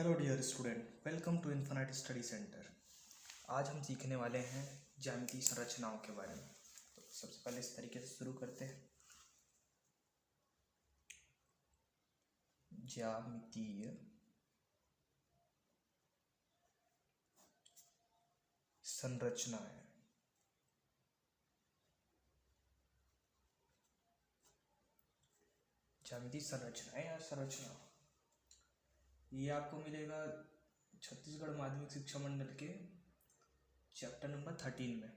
Hello dear student, welcome to infinity study centre. आज हम सीखने वाले हैं ज्यामितीय संरचनाओं के बारे में। तो सबसे पहले इस तरीके से शुरू करते हैं। ज्यामितीय संरचनाएं। ज्यामितीय संरचनाएं या संरचना, ये आपको मिलेगा छत्तीसगढ़ माध्यमिक शिक्षा मंडल के चैप्टर नंबर 13 में।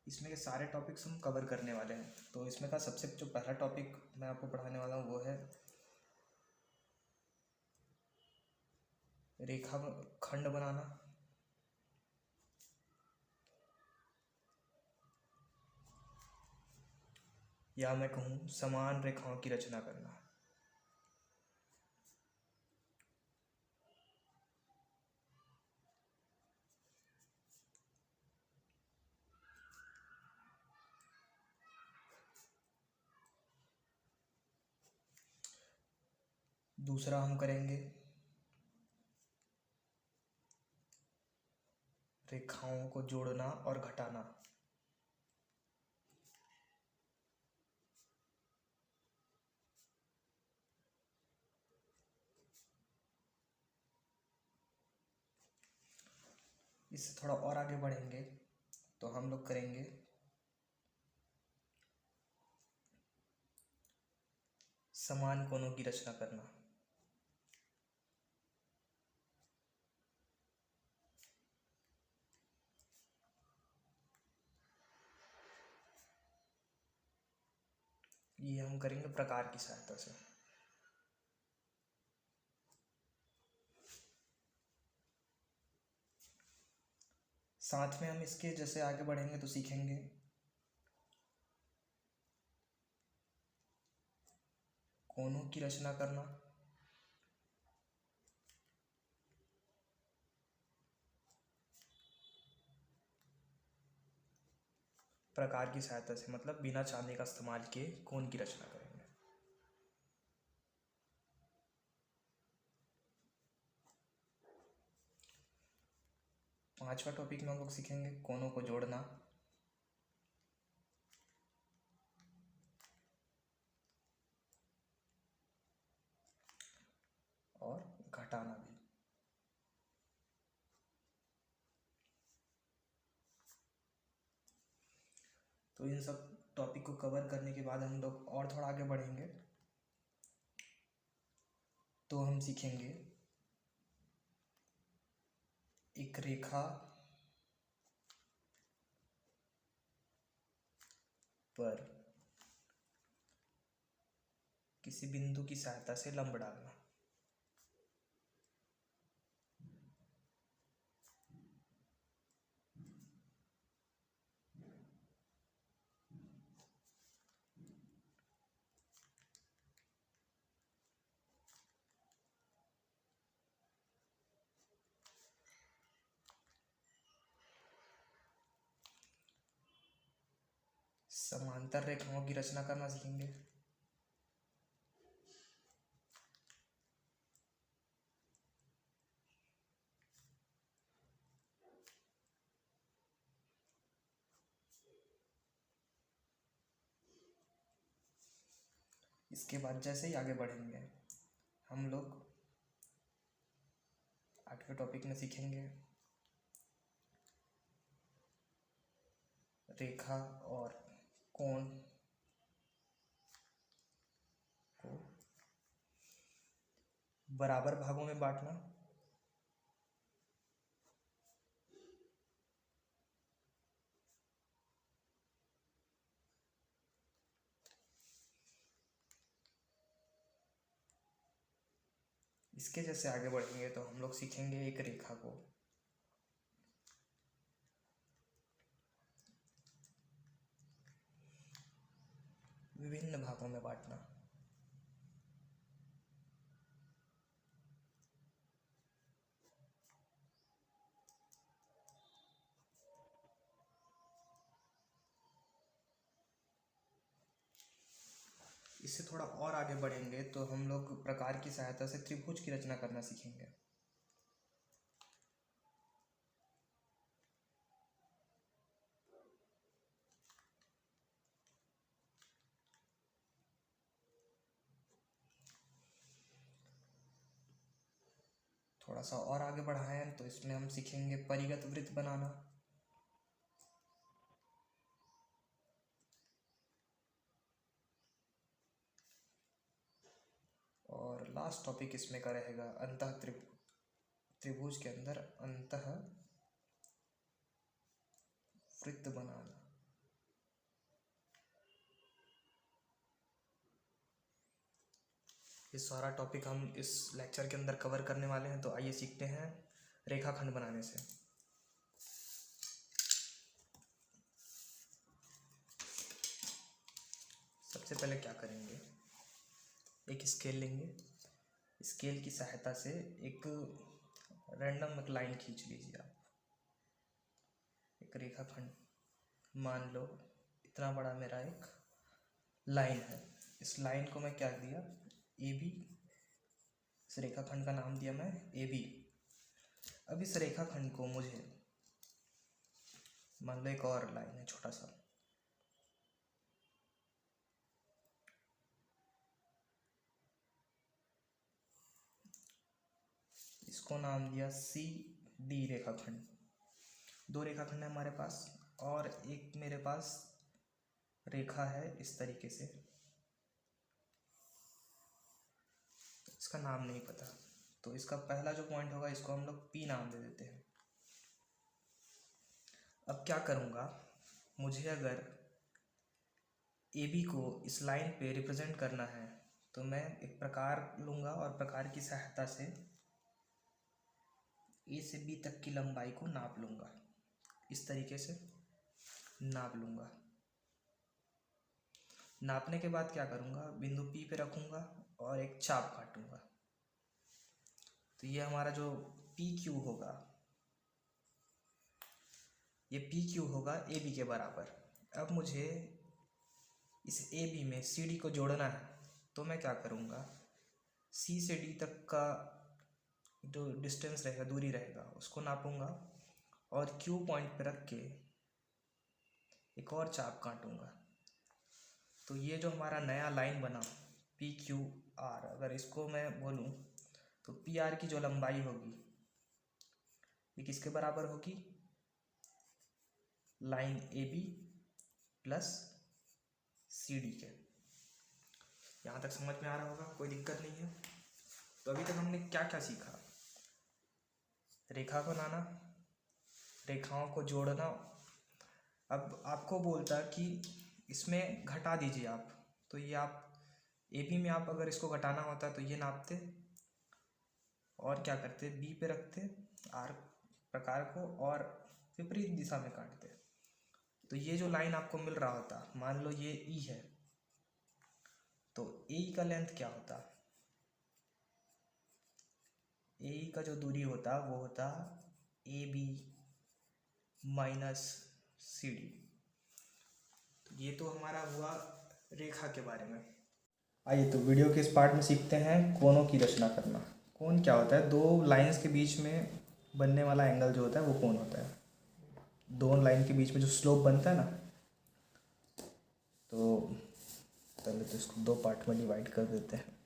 इसमें के सारे टॉपिक्स हम कवर करने वाले हैं। तो इसमें का सबसे जो पहला टॉपिक मैं आपको पढ़ाने वाला हूँ वो है रेखा खंड बनाना। या मैं कहूँ समान रेखाओं की रचना करना। दूसरा हम करेंगे रेखाओं को जोड़ना और घटाना। इससे थोड़ा और आगे बढ़ेंगे तो हम लोग करेंगे समान कोणों की रचना करना। ये हम करेंगे प्रकार की सहायता से। साथ में हम इसके जैसे आगे बढ़ेंगे तो सीखेंगे कोणों की रचना करना, प्रकार की सहायता से मतलब बिना चांदी का इस्तेमाल किए कोण की रचना करेंगे। पांचवा टॉपिक में हम लोग सीखेंगे कोणों को जोड़ना और घटाना भी। तो इन सब टॉपिक को कवर करने के बाद हम लोग और थोड़ा आगे बढ़ेंगे तो हम सीखेंगे एक रेखा पर किसी बिंदु की सहायता से लंब डालना। समांतर रेखाओं की रचना करना सीखेंगे। इसके बाद जैसे ही आगे बढ़ेंगे हम लोग आठवें टॉपिक में सीखेंगे रेखा और कोण को बराबर भागों में बांटना। इसके जैसे आगे बढ़ेंगे तो हम लोग सीखेंगे एक रेखा को विभिन्न भागों में बांटना। इससे थोड़ा और आगे बढ़ेंगे तो हम लोग प्रकार की सहायता से त्रिभुज की रचना करना सीखेंगे। थोड़ा सा और आगे बढ़ाएं तो इसमें हम सीखेंगे परिगत वृत्त बनाना। और लास्ट टॉपिक इसमें का रहेगा अंतः त्रिभुज के अंदर अंतः वृत्त बनाना। ये सारा टॉपिक हम इस लेक्चर के अंदर कवर करने वाले हैं, तो आइए सीखते हैं रेखाखंड बनाने से। सबसे पहले क्या करेंगे, एक स्केल लेंगे, स्केल की सहायता से एक रैंडम एक लाइन खींच लीजिए आप। एक रेखाखंड मान लो इतना बड़ा मेरा एक लाइन है, इस लाइन को मैं क्या दिया, ए बी, इस रेखाखंड का नाम दिया मैं ए बी। अब इस रेखाखंड को मुझे मान लो एक और लाइन है छोटा सा, इसको नाम दिया सी डी रेखाखंड। दो रेखाखंड है हमारे पास, और एक मेरे पास रेखा है इस तरीके से, इसका नाम नहीं पता, तो इसका पहला जो पॉइंट होगा इसको हम लोग पी नाम दे देते हैं। अब क्या करूँगा, मुझे अगर ए बी को इस लाइन पे रिप्रेजेंट करना है तो मैं एक प्रकार लूँगा और प्रकार की सहायता से ए से बी तक की लंबाई को नाप लूँगा, इस तरीके से नाप लूँगा। नापने के बाद क्या करूँगा, बिंदु पी पे रखूँगा और एक चाप काटूँगा। तो ये हमारा जो पी क्यू होगा, ये पी क्यू होगा ए बी के बराबर। अब मुझे इस ए बी में सी डी को जोड़ना है, तो मैं क्या करूँगा, सी से डी तक का जो डिस्टेंस रहेगा, दूरी रहेगा, उसको नापूंगा और क्यू पॉइंट पे रख के एक और चाप काटूँगा। तो ये जो हमारा नया लाइन बना पी क्यू आर, अगर इसको मैं बोलूँ तो पी आर की जो लंबाई होगी ये किसके बराबर होगी, line A B plus C D के। यहाँ तक समझ में आ रहा होगा, कोई दिक्कत नहीं है। तो अभी तक हमने क्या क्या सीखा, रेखा बनाना, रेखाओं को जोड़ना। अब आपको बोलता कि इसमें घटा दीजिए आप, तो ये आप ए बी में आप अगर इसको घटाना होता तो ये नापते और क्या करते, बी पे रखते आर प्रकार को और विपरीत दिशा में काटते। तो ये जो लाइन आपको मिल रहा होता, मान लो ये ई है, तो ए का लेंथ क्या होता, ए का जो दूरी होता वो होता A B minus C D. तो ये तो हमारा हुआ रेखा के बारे में। आइए तो वीडियो के इस पार्ट में सीखते हैं कोणों की रचना करना। कोण क्या होता है, दो लाइंस के बीच में बनने वाला एंगल जो होता है वो कोण होता है। दो लाइन के बीच में जो स्लोप बनता है ना, तो पहले तो इसको दो पार्ट में डिवाइड कर देते हैं।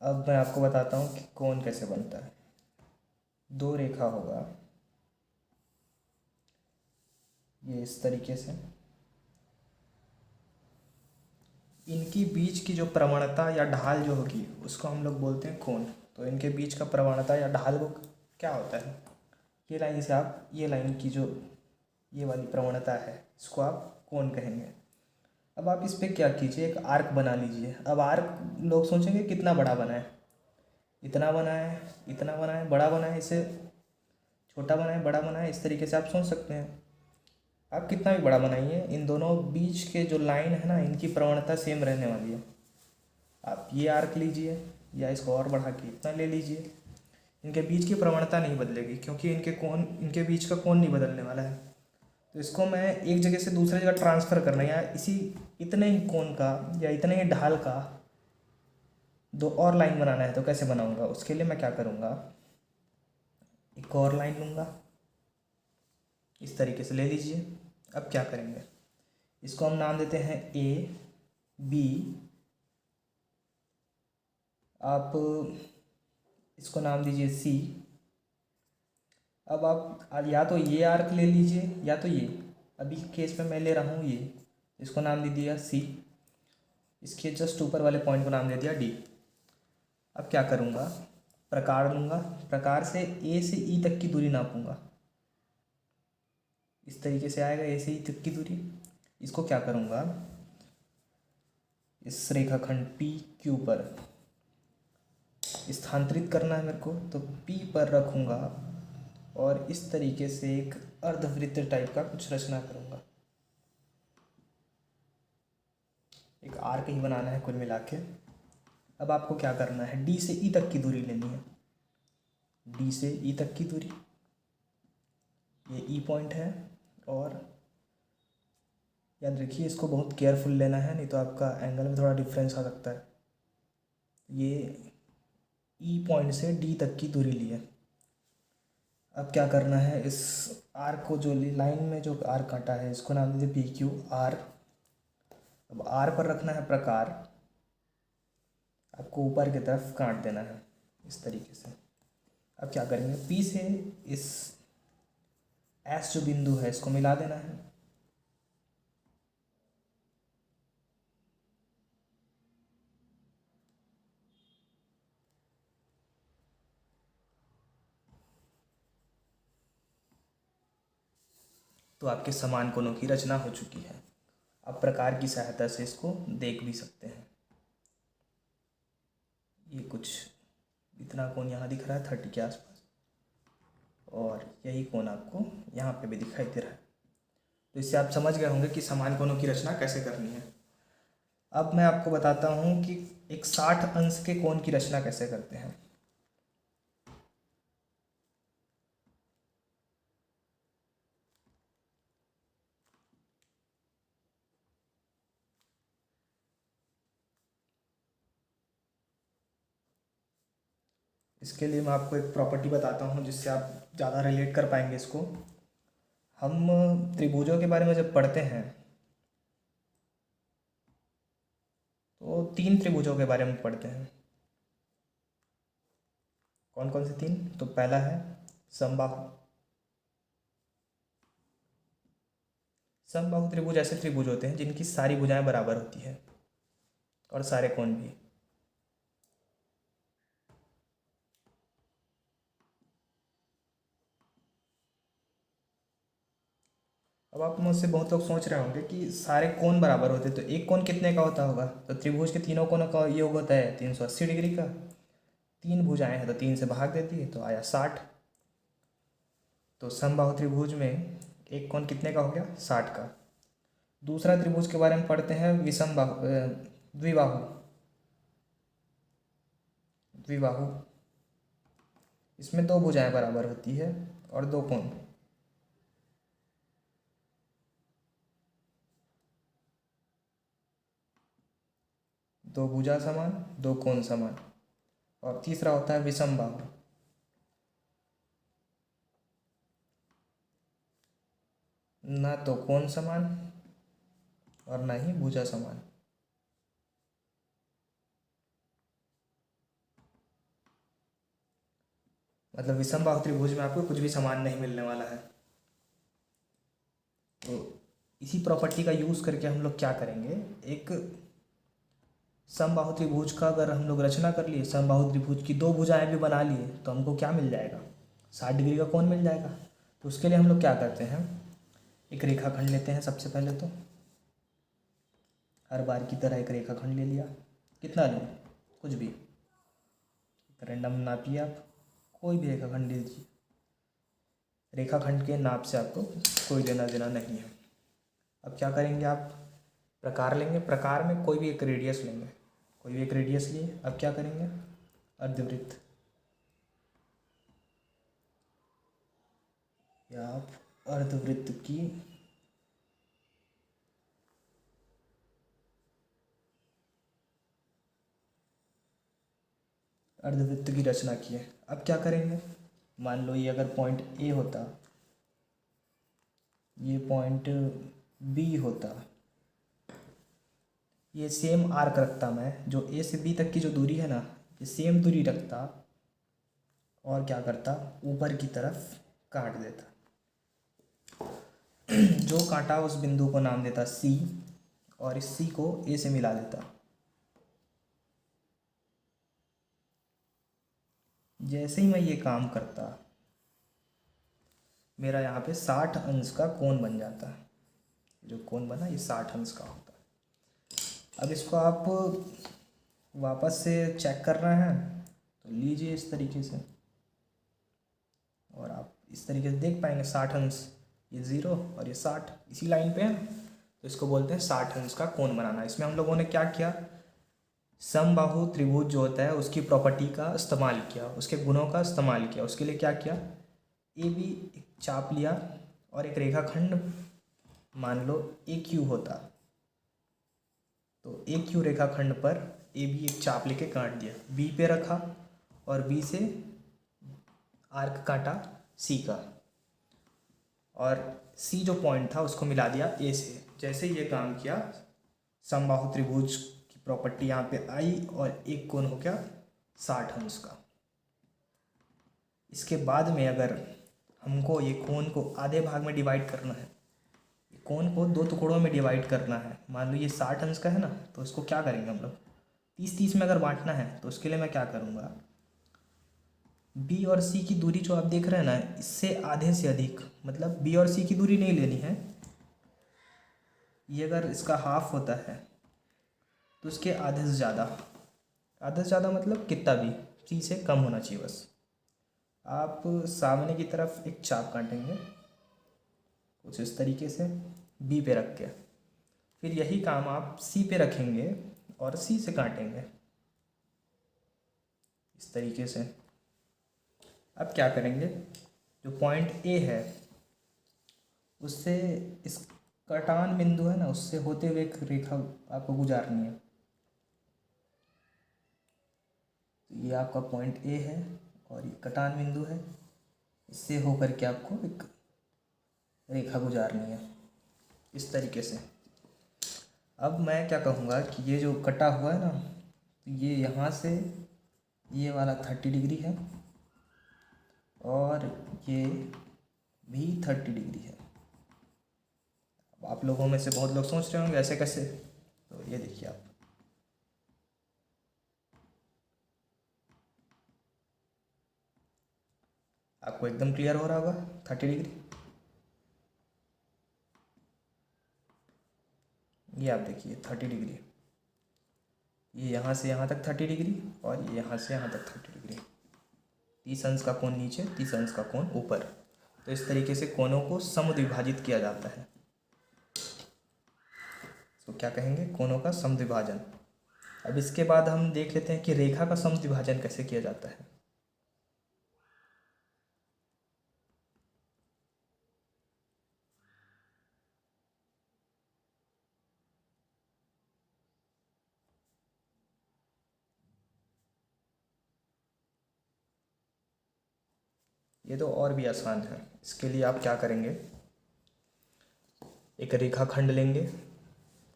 अब मैं आपको बताता हूँ कि कोण कैसे बनता है। दो रेखा होगा ये इस तरीके से, इनकी बीच की जो प्रवणता या ढाल जो होगी उसको हम लोग बोलते हैं कोण। तो इनके बीच का प्रवणता या ढाल को क्या होता है, ये लाइन से आप ये लाइन की जो ये वाली प्रवणता है इसको आप कोण कहेंगे। अब आप इस पर क्या कीजिए, एक आर्क बना लीजिए। अब आर्क लोग सोचेंगे कितना बड़ा बना है, इतना बना है, इतना बना है, बड़ा बना है, इसे छोटा बना है, बड़ा बना है, इस तरीके से आप सोच सकते हैं। आप कितना भी बड़ा बनाइए, इन दोनों बीच के जो लाइन है ना, इनकी प्रवणता सेम रहने वाली है। आप ये आर्क लीजिए या इसको और बढ़ा के इतना ले लीजिए, इनके बीच की प्रवणता नहीं बदलेगी क्योंकि इनके बीच का कोण नहीं बदलने वाला है। तो इसको मैं एक जगह से दूसरी जगह ट्रांसफ़र करना है, या इसी इतने ही कोण का या इतने ही ढाल का दो और लाइन बनाना है, तो कैसे बनाऊंगा, उसके लिए मैं क्या करूँगा, एक और लाइन लूँगा, इस तरीके से ले लीजिए। अब क्या करेंगे, इसको हम नाम देते हैं ए बी आप इसको नाम दीजिए सी। अब आप या तो ये आर्क ले लीजिए या तो ये, अभी केस में मैं ले रहा हूँ ये, इसको नाम दे दिया सी, इसके जस्ट ऊपर वाले पॉइंट को नाम दे दिया डी। अब क्या करूँगा, प्रकार लूँगा, प्रकार से ए से ई तक की दूरी नापूंगा। इस तरीके से आएगा ए से ई तक की दूरी। इसको क्या करूँगा, इस रेखाखंड पी क्यू पर स्थानांतरित करना है मेरे को, तो पी पर रखूँगा और इस तरीके से एक अर्धवृत्त टाइप का कुछ रचना करूँगा। एक आर्क ही बनाना है कुल मिला के। अब आपको क्या करना है, डी से ई तक की दूरी लेनी है, डी से ई तक की दूरी, ये ई पॉइंट है। और याद रखिए इसको बहुत केयरफुल लेना है, नहीं तो आपका एंगल में थोड़ा डिफरेंस आ सकता है। ये ई पॉइंट से डी तक की दूरी ली है। अब क्या करना है, इस आर्क को, जो लाइन में जो आर्क काटा है, इसको नाम दीजिए पी क्यू आर। अब आर पर रखना है प्रकार, आपको ऊपर की तरफ काट देना है इस तरीके से। अब क्या करेंगे, पी से इस एस जो बिंदु है इसको मिला देना है। तो आपके समान कोणों की रचना हो चुकी है। अब प्रकार की सहायता से इसको देख भी सकते हैं। ये कुछ इतना कोण यहाँ दिख रहा है 30 के आसपास, और यही कोण आपको यहाँ पे भी दिखाई दे रहा है। तो इससे आप समझ गए होंगे कि समान कोणों की रचना कैसे करनी है। अब मैं आपको बताता हूँ कि एक 60 अंश के कोण की रचना कैसे करते हैं। इसके लिए मैं आपको एक प्रॉपर्टी बताता हूँ जिससे आप ज़्यादा रिलेट कर पाएंगे इसको। हम त्रिभुजों के बारे में जब पढ़ते हैं तो 3 त्रिभुजों के बारे में पढ़ते हैं। कौन कौन से 3? तो पहला है समबाहु। समबाहु त्रिभुज ऐसे त्रिभुज होते हैं जिनकी सारी भुजाएं बराबर होती है और सारे कोण भी। अब आप मुझसे बहुत लोग सोच रहे होंगे कि सारे कोण बराबर होते तो एक कोण कितने का होता होगा। तो त्रिभुज के तीनों कोणों का योग होता है 380 डिग्री का। 3 भुजाएं हैं तो 3 से भाग देती है तो आया 60। तो समबाहु त्रिभुज में एक कोण कितने का हो गया, 60 का। दूसरा त्रिभुज के बारे में पढ़ते हैं विषम बाहु, द्विबाहु। द्विबाहु इसमें 2 भुजाएं बराबर होती है और 2 कोण। दो भुजा समान, 2 कोण समान। और तीसरा होता है विषम बाहु। ना तो कोण समान और ना ही भुजा समान। मतलब विषम बाहु त्रिभुज में आपको कुछ भी समान नहीं मिलने वाला है। तो इसी प्रॉपर्टी का यूज़ करके हम लोग क्या करेंगे, एक समबाहु त्रिभुज का अगर हम लोग रचना कर लिए, समबाहु त्रिभुज की 2 भुजाएं भी बना लिए तो हमको क्या मिल जाएगा, 60 डिग्री का कोण मिल जाएगा। तो उसके लिए हम लोग क्या करते हैं, एक रेखाखंड लेते हैं। सबसे पहले तो हर बार की तरह एक रेखाखंड ले लिया। कितना लें, कुछ भी रैंडम नापिए, आप कोई भी रेखाखंड ले लीजिए। रेखाखंड के नाप से आपको कोई लेना देना नहीं है। अब क्या करेंगे, आप प्रकार लेंगे। प्रकार में कोई भी एक रेडियस लेंगे, कोई भी एक रेडियस लिए। अब क्या करेंगे, अर्धवृत्त या आप अर्धवृत्त की रचना की है। अब क्या करेंगे, मान लो ये अगर पॉइंट ए होता, ये पॉइंट बी होता, ये सेम आर्क रखता मैं, जो ए से बी तक की जो दूरी है ना, ये सेम दूरी रखता और क्या करता, ऊपर की तरफ काट देता। जो काटा उस बिंदु को नाम देता C, और इस C को A से मिला देता। जैसे ही मैं ये काम करता, मेरा यहाँ पे 60 अंश का कोण बन जाता है। जो कोण बना ये 60 अंश का होता है। अब इसको आप वापस से चेक करना है तो लीजिए इस तरीके से, और आप इस तरीके से देख पाएंगे 60 अंश, ये 0 और ये 60 इसी लाइन पे है, तो इसको बोलते हैं 60 अंश का कोण बनाना। इसमें हम लोगों ने क्या किया, समबाहु त्रिभुज जो होता है उसकी प्रॉपर्टी का इस्तेमाल किया, उसके गुणों का इस्तेमाल किया। उसके लिए क्या किया, ए बी एक चाप लिया और एक रेखाखंड मान लो ए क्यू होता, तो ए क्यू रेखाखंड पर ए बी एक चाप लेके काट दिया, बी पे रखा और बी से आर्क काटा सी का, और सी जो पॉइंट था उसको मिला दिया ए से। जैसे ये काम किया, समबाहु त्रिभुज की प्रॉपर्टी यहाँ पे आई और एक कोण हो गया 60 अंश का। इसके बाद में अगर हमको ये कोण को आधे भाग में डिवाइड करना है, कोण को 2 टुकड़ों में डिवाइड करना है, मान लो ये 60 अंश का है ना, तो इसको क्या करेंगे हम लोग 30-30 में अगर बांटना है, तो उसके लिए मैं क्या करूँगा, बी और सी की दूरी जो आप देख रहे हैं ना, इससे आधे से अधिक, मतलब बी और सी की दूरी नहीं लेनी है, ये अगर इसका हाफ होता है तो उसके आधे से ज़्यादा, आधे से ज़्यादा मतलब कितना भी सी से कम होना चाहिए बस। आप सामने की तरफ एक चाप काटेंगे कुछ इस तरीके से बी पे रख के, फिर यही काम आप सी पे रखेंगे और सी से काटेंगे इस तरीके से। अब क्या करेंगे, जो पॉइंट ए है उससे इस कटान बिंदु है ना, उससे होते हुए एक रेखा आपको गुजारनी है। तो ये आपका पॉइंट ए है और ये कटान बिंदु है, इससे होकर के आपको एक रेखा गुजारनी है इस तरीके से। अब मैं क्या कहूँगा कि ये जो कटा हुआ है ना, तो ये यहाँ से ये वाला 30 डिग्री है और ये भी 30 डिग्री है। अब आप लोगों में से बहुत लोग सोच रहे होंगे ऐसे कैसे, तो ये देखिए आप, आपको एकदम क्लियर हो रहा होगा 30 डिग्री। ये आप देखिए 30 डिग्री, ये यहाँ से यहाँ तक 30 डिग्री और ये यहाँ से यहाँ तक 30 डिग्री। 30 अंश का कोण नीचे, 30 अंश का कोण ऊपर। तो इस तरीके से कोणों को समद्विभाजित किया जाता है। तो क्या कहेंगे, कोणों का समद्विभाजन। अब इसके बाद हम देख लेते हैं कि रेखा का समद्विभाजन कैसे किया जाता है। ये तो और भी आसान है। इसके लिए आप क्या करेंगे, एक रेखाखंड लेंगे।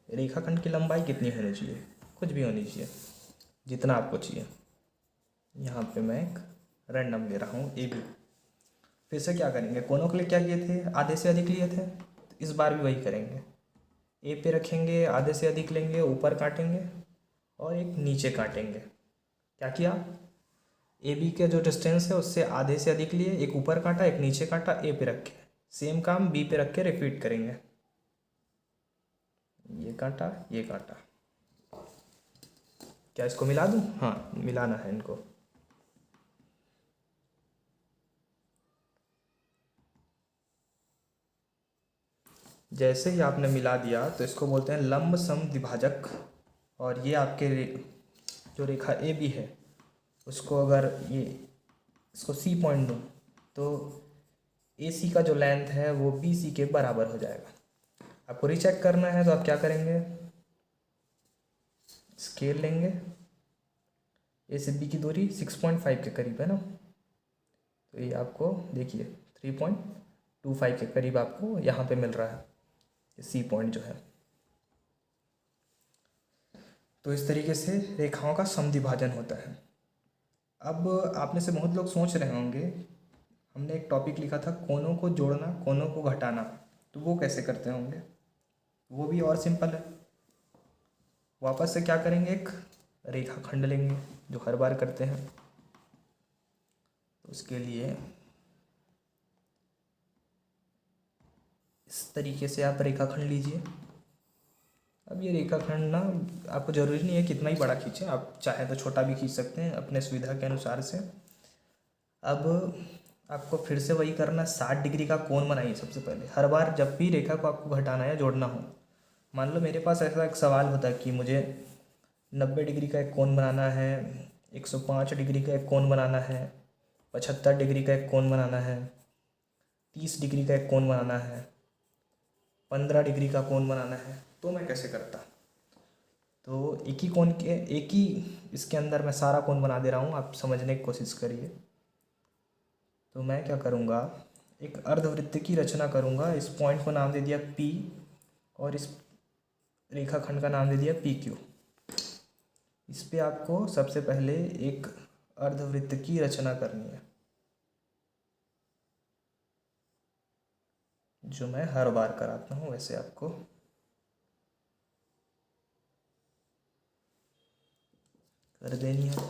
रेखाखंड की लंबाई कितनी होनी चाहिए, कुछ भी होनी चाहिए, जितना आपको चाहिए। यहाँ पे मैं एक रैंडम ले रहा हूँ ए बी। फिर से क्या करेंगे, कोनों के लिए क्या किए थे, आधे से अधिक लिए थे, तो इस बार भी वही करेंगे। ए पे रखेंगे, आधे से अधिक लेंगे, ऊपर काटेंगे और एक नीचे काटेंगे। क्या किया, ए बी के जो डिस्टेंस है उससे आधे से अधिक लिए, एक ऊपर काटा एक नीचे काटा, ए पे रखे। सेम काम बी पे रख के रिपीट करेंगे। ये काटा ये काटा। क्या इसको मिला दूँ, हाँ मिलाना है इनको। जैसे ही आपने मिला दिया तो इसको बोलते हैं लंब समद्विभाजक। और ये आपके जो रेखा ए बी है उसको अगर ये इसको सी पॉइंट दूँ तो ए सी का जो लेंथ है वो बी सी के बराबर हो जाएगा। आपको रीचेक करना है तो आप क्या करेंगे, स्केल लेंगे। ए से बी की दूरी 6.5 के करीब है ना, तो ये आपको देखिए 3.25 के करीब आपको यहाँ पे मिल रहा है सी पॉइंट जो है। तो इस तरीके से रेखाओं का समद्विभाजन होता है। अब आप में से बहुत लोग सोच रहे होंगे, हमने एक टॉपिक लिखा था कोनों को जोड़ना, कोनों को घटाना, तो वो कैसे करते होंगे? वो भी और सिंपल है। वापस से क्या करेंगे, एक रेखाखंड लेंगे जो हर बार करते हैं। तो उसके लिए इस तरीके से आप रेखाखंड लीजिए। अब ये रेखाखंड ना, आपको ज़रूरी नहीं है कितना ही बड़ा खींचें, आप चाहे तो छोटा भी खींच सकते हैं अपने सुविधा के अनुसार से। अब आपको फिर से वही करना, 60 डिग्री का कोण बनाइए सबसे पहले। हर बार जब भी रेखा को आपको घटाना या जोड़ना हो, मान लो मेरे पास ऐसा एक सवाल होता है कि मुझे 90 डिग्री का एक कोण बनाना है, 105 डिग्री का एक कोण बनाना है, 75 डिग्री का एक कोण बनाना है, 30 डिग्री का एक कोण बनाना है, 15 डिग्री का कोण बनाना है, तो मैं कैसे करता? तो एक ही कोण के, एक ही इसके अंदर मैं सारा कोण बना दे रहा हूँ, आप समझने की कोशिश करिए। तो मैं क्या करूँगा, एक अर्धवृत्त की रचना करूँगा। इस पॉइंट को नाम दे दिया P और इस रेखाखंड का नाम दे दिया PQ। इस पे आपको सबसे पहले एक अर्धवृत्त की रचना करनी है, जो मैं हर बार कराता हूँ वैसे आपको कर देनी है।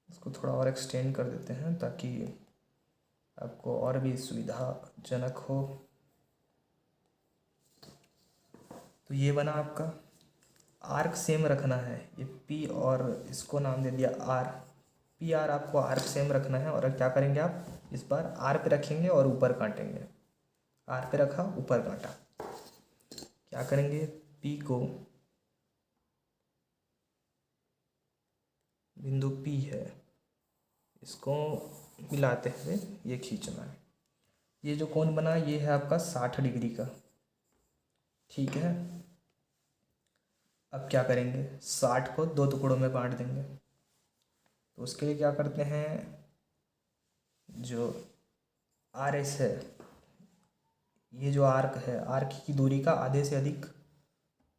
इसको थोड़ा और एक्सटेंड कर देते हैं ताकि आपको और भी सुविधाजनक हो। तो ये बना आपका। आर्क सेम रखना है, ये P और इसको नाम दे दिया R। PR आपको आर्क सेम रखना है। और क्या करेंगे आप, इस बार R पे रखेंगे और ऊपर काटेंगे। R पे रखा, ऊपर काटा। क्या करेंगे, P को, बिंदु P है, इसको मिलाते हुए ये खींचना है। ये जो कोण बना ये है आपका 60 डिग्री का, ठीक है। अब क्या करेंगे, 60 को 2 टुकड़ों में बांट देंगे। तो उसके लिए क्या करते हैं, जो RS है, ये जो आर्क है, आर्क की दूरी का आधे से अधिक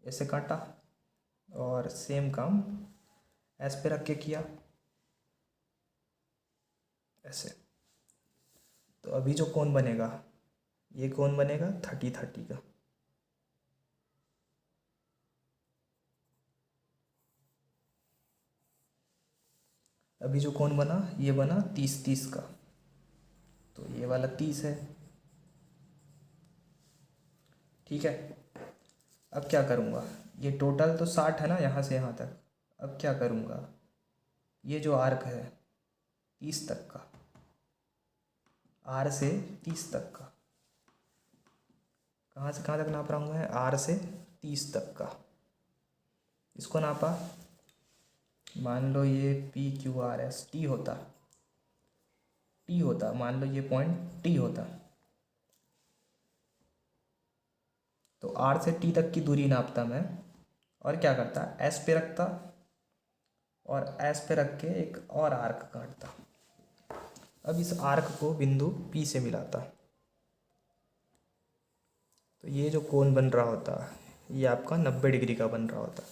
ऐसे काटा और सेम काम S पे रख के किया ऐसे। तो अभी जो कोण बनेगा, ये कोण बनेगा 30-30 का। अभी जो कोण बना ये बना 30-30 का। तो ये वाला 30 है, ठीक है। अब क्या करूँगा, ये टोटल तो 60 है ना यहाँ से यहाँ तक। अब क्या करूँगा, ये जो आर्क है 30 तक का, R से 30 तक का, कहाँ से कहाँ तक नाप रहा हूँ मैं, R से 30 तक का। इसको नापा, मान लो ये PQRS T होता, मान लो ये पॉइंट T होता। तो R से T तक की दूरी नापता मैं और क्या करता, S पे रखता और S पे रख के एक और आर्क काटता। अब इस आर्क को बिंदु P से मिलाता। तो ये जो कोण बन रहा होता ये आपका 90 डिग्री का बन रहा होता।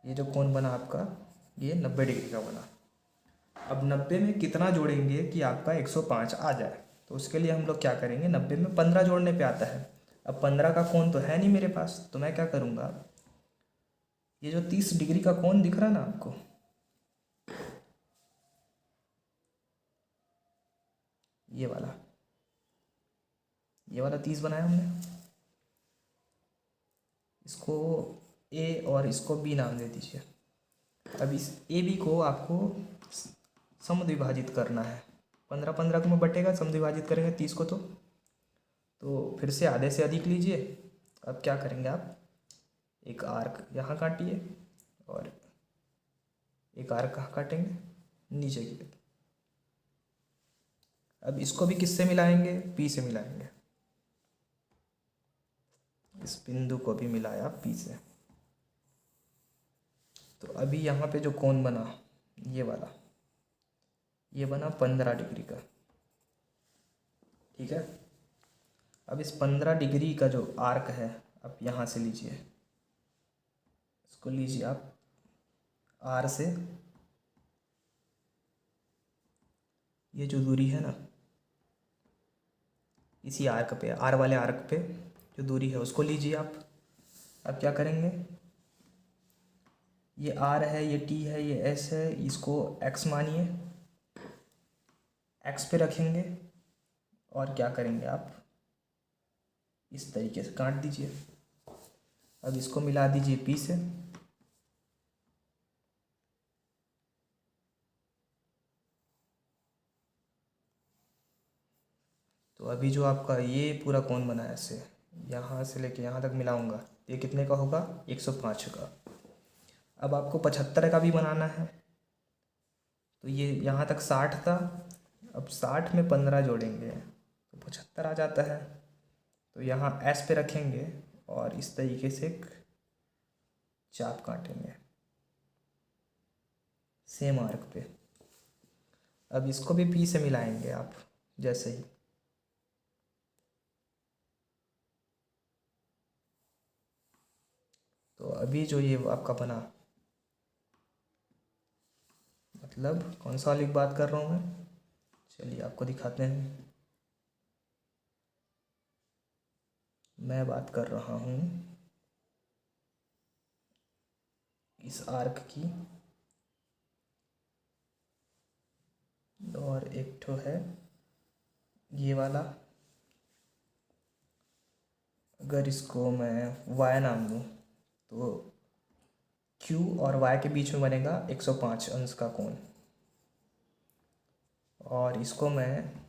ये जो कोण बना आपका ये 90 डिग्री का बना। अब 90 में कितना जोड़ेंगे कि आपका 105 आ जाए? तो उसके लिए हम लोग क्या करेंगे, 90 में 15 जोड़ने पे आता है। अब 15 का कोण तो है नहीं मेरे पास, तो मैं क्या करूँगा, ये जो 30 डिग्री का कोण दिख रहा है ना आपको, ये वाला 30 बनाया हमने, इसको A और इसको B नाम दे दीजिए। अब इस AB को आपको समद्विभाजित करना है। 15-15 को में बटेगा, समद्विभाजित करेंगे 30 को तो फिर से आधे से अधिक लीजिए। अब क्या करेंगे आप, एक आर्क यहाँ काटिए और एक आर्क कहाँ काटेंगे, नीचे की। अब इसको भी किससे मिलाएंगे, P से मिलाएंगे। इस बिंदु को भी मिलाया P से। तो अभी यहाँ पे जो कोण बना ये वाला, ये बना 15 डिग्री का, ठीक है। अब इस 15 डिग्री का जो आर्क है, अब यहाँ से लीजिए, इसको लीजिए आप आर से, ये जो दूरी है ना, इसी आर्क पे, आर वाले आर्क पे जो दूरी है उसको लीजिए आप। अब क्या करेंगे, ये आर है, ये टी है, ये एस है, इसको एक्स मानिए, एक्स पे रखेंगे और क्या करेंगे आप, इस तरीके से काट दीजिए। अब इसको मिला दीजिए पी से, तो अभी जो आपका ये पूरा कोण बना है, ऐसे यहाँ से लेके यहाँ तक मिलाऊंगा, ये कितने का होगा, 105 का। अब आपको 75 का भी बनाना है, तो ये यहाँ तक 60 था, अब 60 में 15 जोड़ेंगे तो 75 आ जाता है। तो यहाँ एस पे रखेंगे और इस तरीके से एक चाप काटेंगे सेम आर्क पे। अब इसको भी पी से मिलाएंगे आप, जैसे ही, तो अभी जो ये आपका बना, मतलब कौन सा वाली बात कर रहा हूँ मैं, चलिए आपको दिखाते हैं। मैं बात कर रहा हूँ इस आर्क की, और एक ठो है ये वाला, अगर इसको मैं y नाम दूँ तो q और y के बीच में बनेगा 105 अंश का कोण, और इसको मैं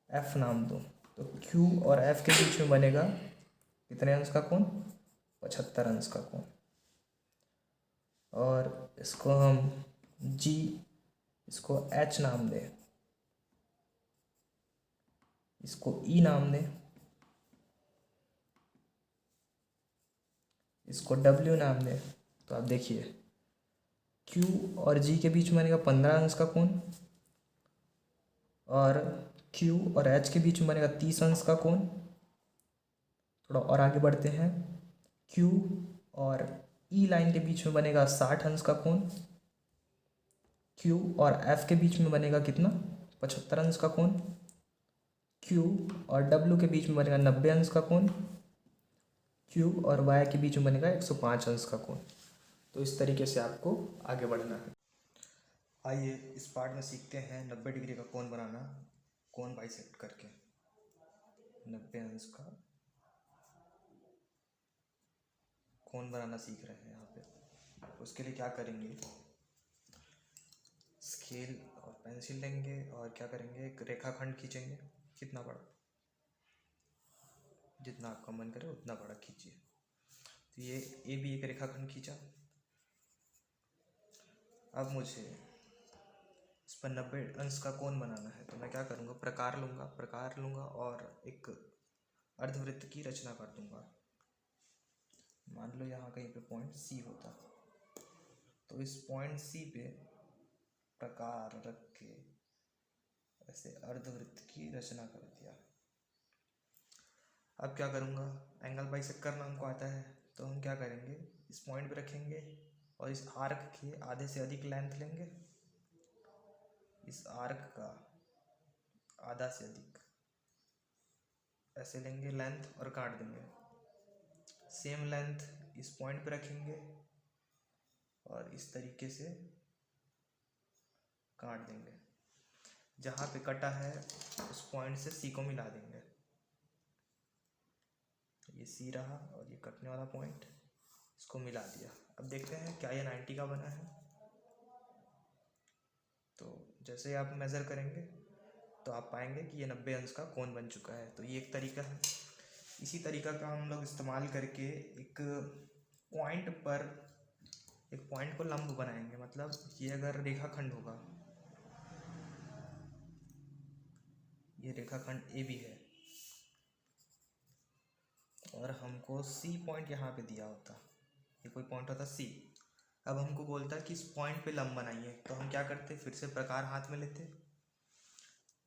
f नाम दूँ तो q और f के बीच में बनेगा कितने अंश का कोण, 75 अंश का कोण। और इसको हम g, इसको h नाम दें, इसको e नाम दें, इसको w नाम दें, तो आप देखिए q और g के बीच में बनेगा 15 अंश का कोण, और q और h के बीच में बनेगा 30 अंश का कोण। थोड़ा और आगे बढ़ते हैं, q और e लाइन के बीच में बनेगा 60 अंश का कोण, q और f के बीच में बनेगा कितना, 75 अंश का कोण, q और w के बीच में बनेगा 90 अंश का कोण, q और y के बीच में बनेगा 105 अंश का कोण। तो इस तरीके से आपको आगे बढ़ना है। आइए इस पार्ट में सीखते हैं 90 डिग्री का कोण बनाना, कोण बाइसेक्ट करके 90 अंश का कोण बनाना सीख रहे हैं यहाँ पे। उसके लिए क्या करेंगे, स्केल और पेंसिल लेंगे और क्या करेंगे, एक रेखाखंड खींचेंगे, कितना बड़ा, जितना आपका मन करे उतना बड़ा खींचिए। तो ये भी एक रेखाखंड खींचा। अब मुझे इस पर 90 अंश का कोण बनाना है, तो मैं क्या करूँगा, प्रकार लूँगा और एक अर्धवृत्त की रचना कर दूँगा। मान लो यहाँ कहीं पे पॉइंट सी होता, तो इस पॉइंट सी पे प्रकार रख के ऐसे अर्धवृत्त की रचना कर दिया। अब क्या करूँगा, एंगल बाइसेक्ट करना हमको आता है, तो हम क्या करेंगे, इस पॉइंट पे रखेंगे और इस आर्क के आधे से अधिक लेंथ लेंगे, इस आर्क का आधा से अधिक ऐसे लेंगे लेंथ और काट देंगे। सेम लेंथ इस पॉइंट पे रखेंगे और इस तरीके से काट देंगे। जहाँ पे कटा है उस पॉइंट से सी को मिला देंगे। ये सी रहा और ये कटने वाला पॉइंट, इसको मिला दिया। अब देखते हैं क्या ये 90 का बना है। तो जैसे आप मेज़र करेंगे तो आप पाएंगे कि ये 90 अंश का कोण बन चुका है। तो ये एक तरीका है। इसी तरीका का हम लोग इस्तेमाल करके एक पॉइंट को लंब बनाएंगे। मतलब ये अगर रेखाखंड होगा, ये रेखाखंड ए बी है और हमको सी पॉइंट यहाँ पे दिया होता, ये कोई पॉइंट होता सी। अब हमको बोलता है कि इस पॉइंट पे लंब बनाइए, तो हम क्या करते, फिर से प्रकार हाथ में लेते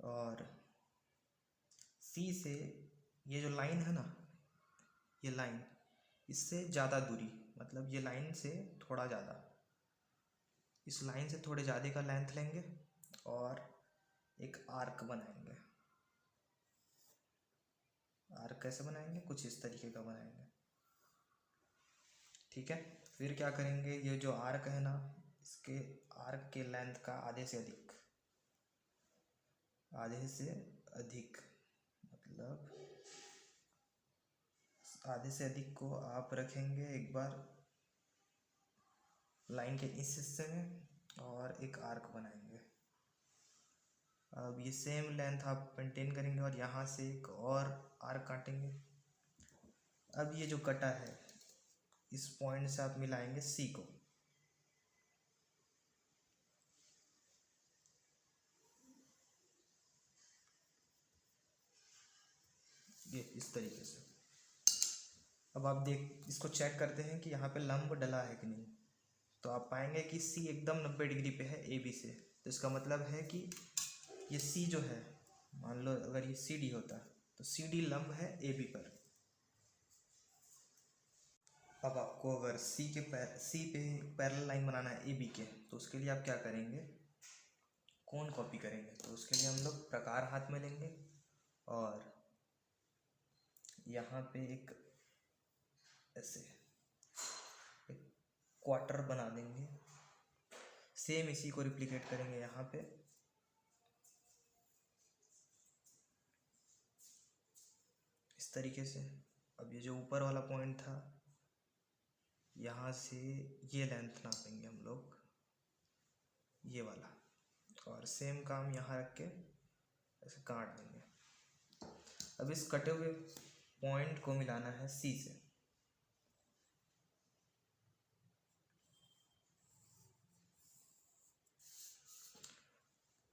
और सी से ये जो लाइन है ना, ये लाइन इससे ज़्यादा दूरी, मतलब ये लाइन से थोड़ा ज़्यादा, इस लाइन से थोड़े ज़्यादा का लेंथ लेंगे और एक आर्क बनाएंगे। आर्क कैसे बनाएंगे, कुछ इस तरीके का बनाएंगे, ठीक है। फिर क्या करेंगे, ये जो आर्क है ना, इसके आर्क के लेंथ का आधे से अधिक, आधे से अधिक मतलब आधे से अधिक को आप रखेंगे एक बार लाइन के इस हिस्से में और एक आर्क बनाएंगे। अब ये सेम लेंथ आप मेंटेन करेंगे और यहाँ से एक और आर्क काटेंगे। अब ये जो कटा है इस पॉइंट से आप मिलाएंगे सी को, ये इस तरीके से। अब आप इसको चेक करते हैं कि यहाँ पे लंब डला है कि नहीं, तो आप पाएंगे कि सी एकदम 90 डिग्री पे है ए बी से। तो इसका मतलब है कि ये सी जो है, मान लो अगर ये सी डी होता तो सी डी लंब है ए बी पर। अब आपको अगर सी पे पैरेलल लाइन बनाना है ए बी के, तो उसके लिए आप क्या करेंगे, कौन कॉपी करेंगे। तो उसके लिए हम लोग प्रकार हाथ में लेंगे और यहाँ पे एक ऐसे एक क्वार्टर बना देंगे। सेम इसी को रिप्लिकेट करेंगे यहाँ पे, इस तरीके से। अब ये जो ऊपर वाला पॉइंट था, यहाँ से ये लेंथ नापेंगे हम लोग, ये वाला, और सेम काम यहाँ रख के ऐसे काट देंगे। अब इस कटे हुए पॉइंट को मिलाना है सी से।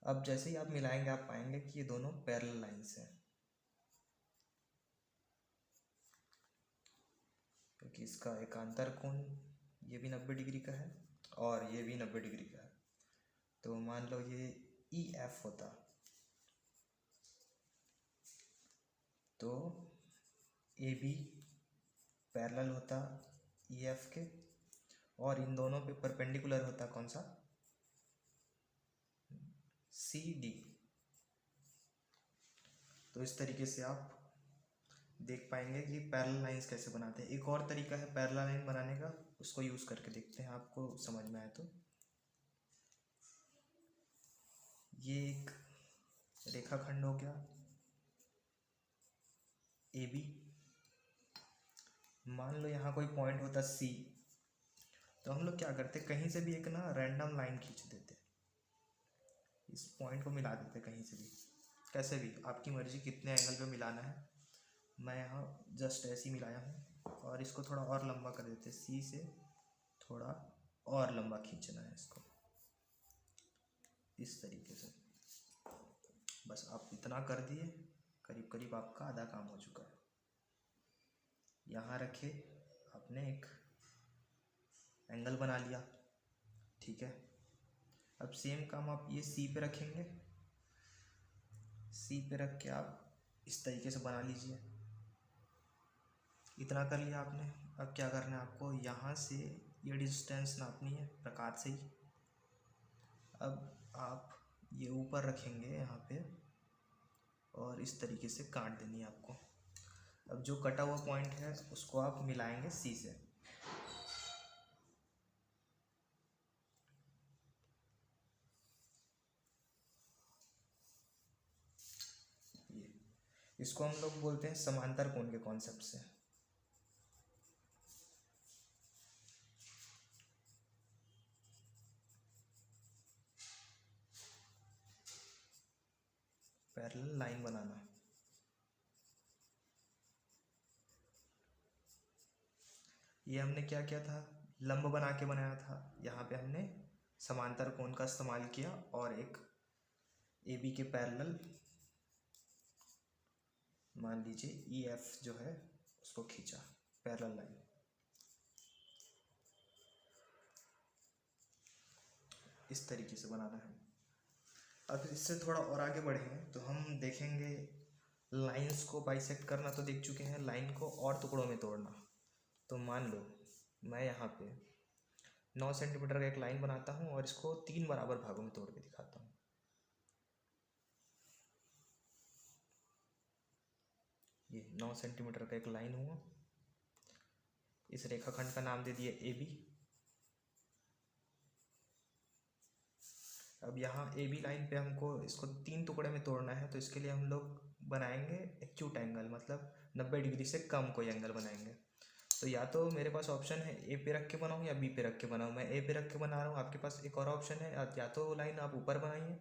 अब जैसे ही आप मिलाएंगे आप पाएंगे कि ये दोनों पैरेलल लाइंस हैं, क्योंकि इसका एकांतर कोण ये भी 90 डिग्री का है और ये भी 90 डिग्री का है। तो मान लो ये ई एफ होता तो ए बी पैरेलल होता ई एफ के, और इन दोनों पे परपेंडिकुलर होता कौन सा, सी डी। तो इस तरीके से आप देख पाएंगे कि पैरेलल लाइंस कैसे बनाते हैं। एक और तरीका है पैरेलल लाइन बनाने का, उसको यूज़ करके देखते हैं, आपको समझ में आए तो। ये एक रेखाखंड हो गया ए बी, मान लो यहाँ कोई पॉइंट होता सी, तो हम लोग क्या करते, कहीं से भी एक ना रैंडम लाइन खींच देते, इस पॉइंट को मिला देते कहीं से भी, कैसे भी आपकी मर्जी कितने एंगल पे मिलाना है। मैं यहाँ जस्ट ऐसे ही मिलाया हूँ, और इसको थोड़ा और लंबा कर देते, सी से थोड़ा और लंबा खींचना है इसको, इस तरीके से। बस आप इतना कर दिए, करीब करीब आपका आधा काम हो चुका है। यहाँ रखे आपने एक एंगल बना लिया, ठीक है। अब सेम काम आप ये सी पे रखेंगे, सी पे रख के आप इस तरीके से बना लीजिए। इतना कर लिया आपने। अब क्या करना है आपको, यहाँ से ये डिस्टेंस नापनी है प्रकार से ही। अब आप ये ऊपर रखेंगे यहाँ पे और इस तरीके से काट देनी है आपको। अब जो कटा हुआ पॉइंट है उसको आप मिलाएंगे सी से। ये इसको हम लोग बोलते हैं समांतर कोण के कॉन्सेप्ट से। पैरेलल लाइन बनाना, ये हमने क्या किया था, लंब बना के बनाया था। यहाँ पे हमने समांतर कोण का इस्तेमाल किया और एक ए बी के पैरेलल, मान लीजिए ई एफ जो है उसको खींचा, पैरेलल लाइन। इस तरीके से बनाना है। अब इससे थोड़ा और आगे बढ़ेंगे तो हम देखेंगे लाइंस को बाइसेक्ट करना तो देख चुके हैं, लाइन को और टुकड़ों में तोड़ना। तो मान लो मैं यहाँ पे 9 सेंटीमीटर का एक लाइन बनाता हूँ और इसको 3 बराबर भागों में तोड़ के दिखाता हूँ। ये 9 सेंटीमीटर का एक लाइन हुआ, इस रेखाखंड का नाम दे दिया ए बी। अब यहाँ ए बी लाइन पे हमको इसको 3 टुकड़े में तोड़ना है, तो इसके लिए हम लोग बनाएंगे एक्यूट एंगल, मतलब 90 डिग्री से कम कोई एंगल बनाएंगे। तो या तो मेरे पास ऑप्शन है ए पे रख के बनाऊँ या बी पे रख के बनाऊँ। मैं ए पे रख के बना रहा हूँ, आपके पास एक और ऑप्शन है, या तो वो लाइन आप ऊपर बनाइए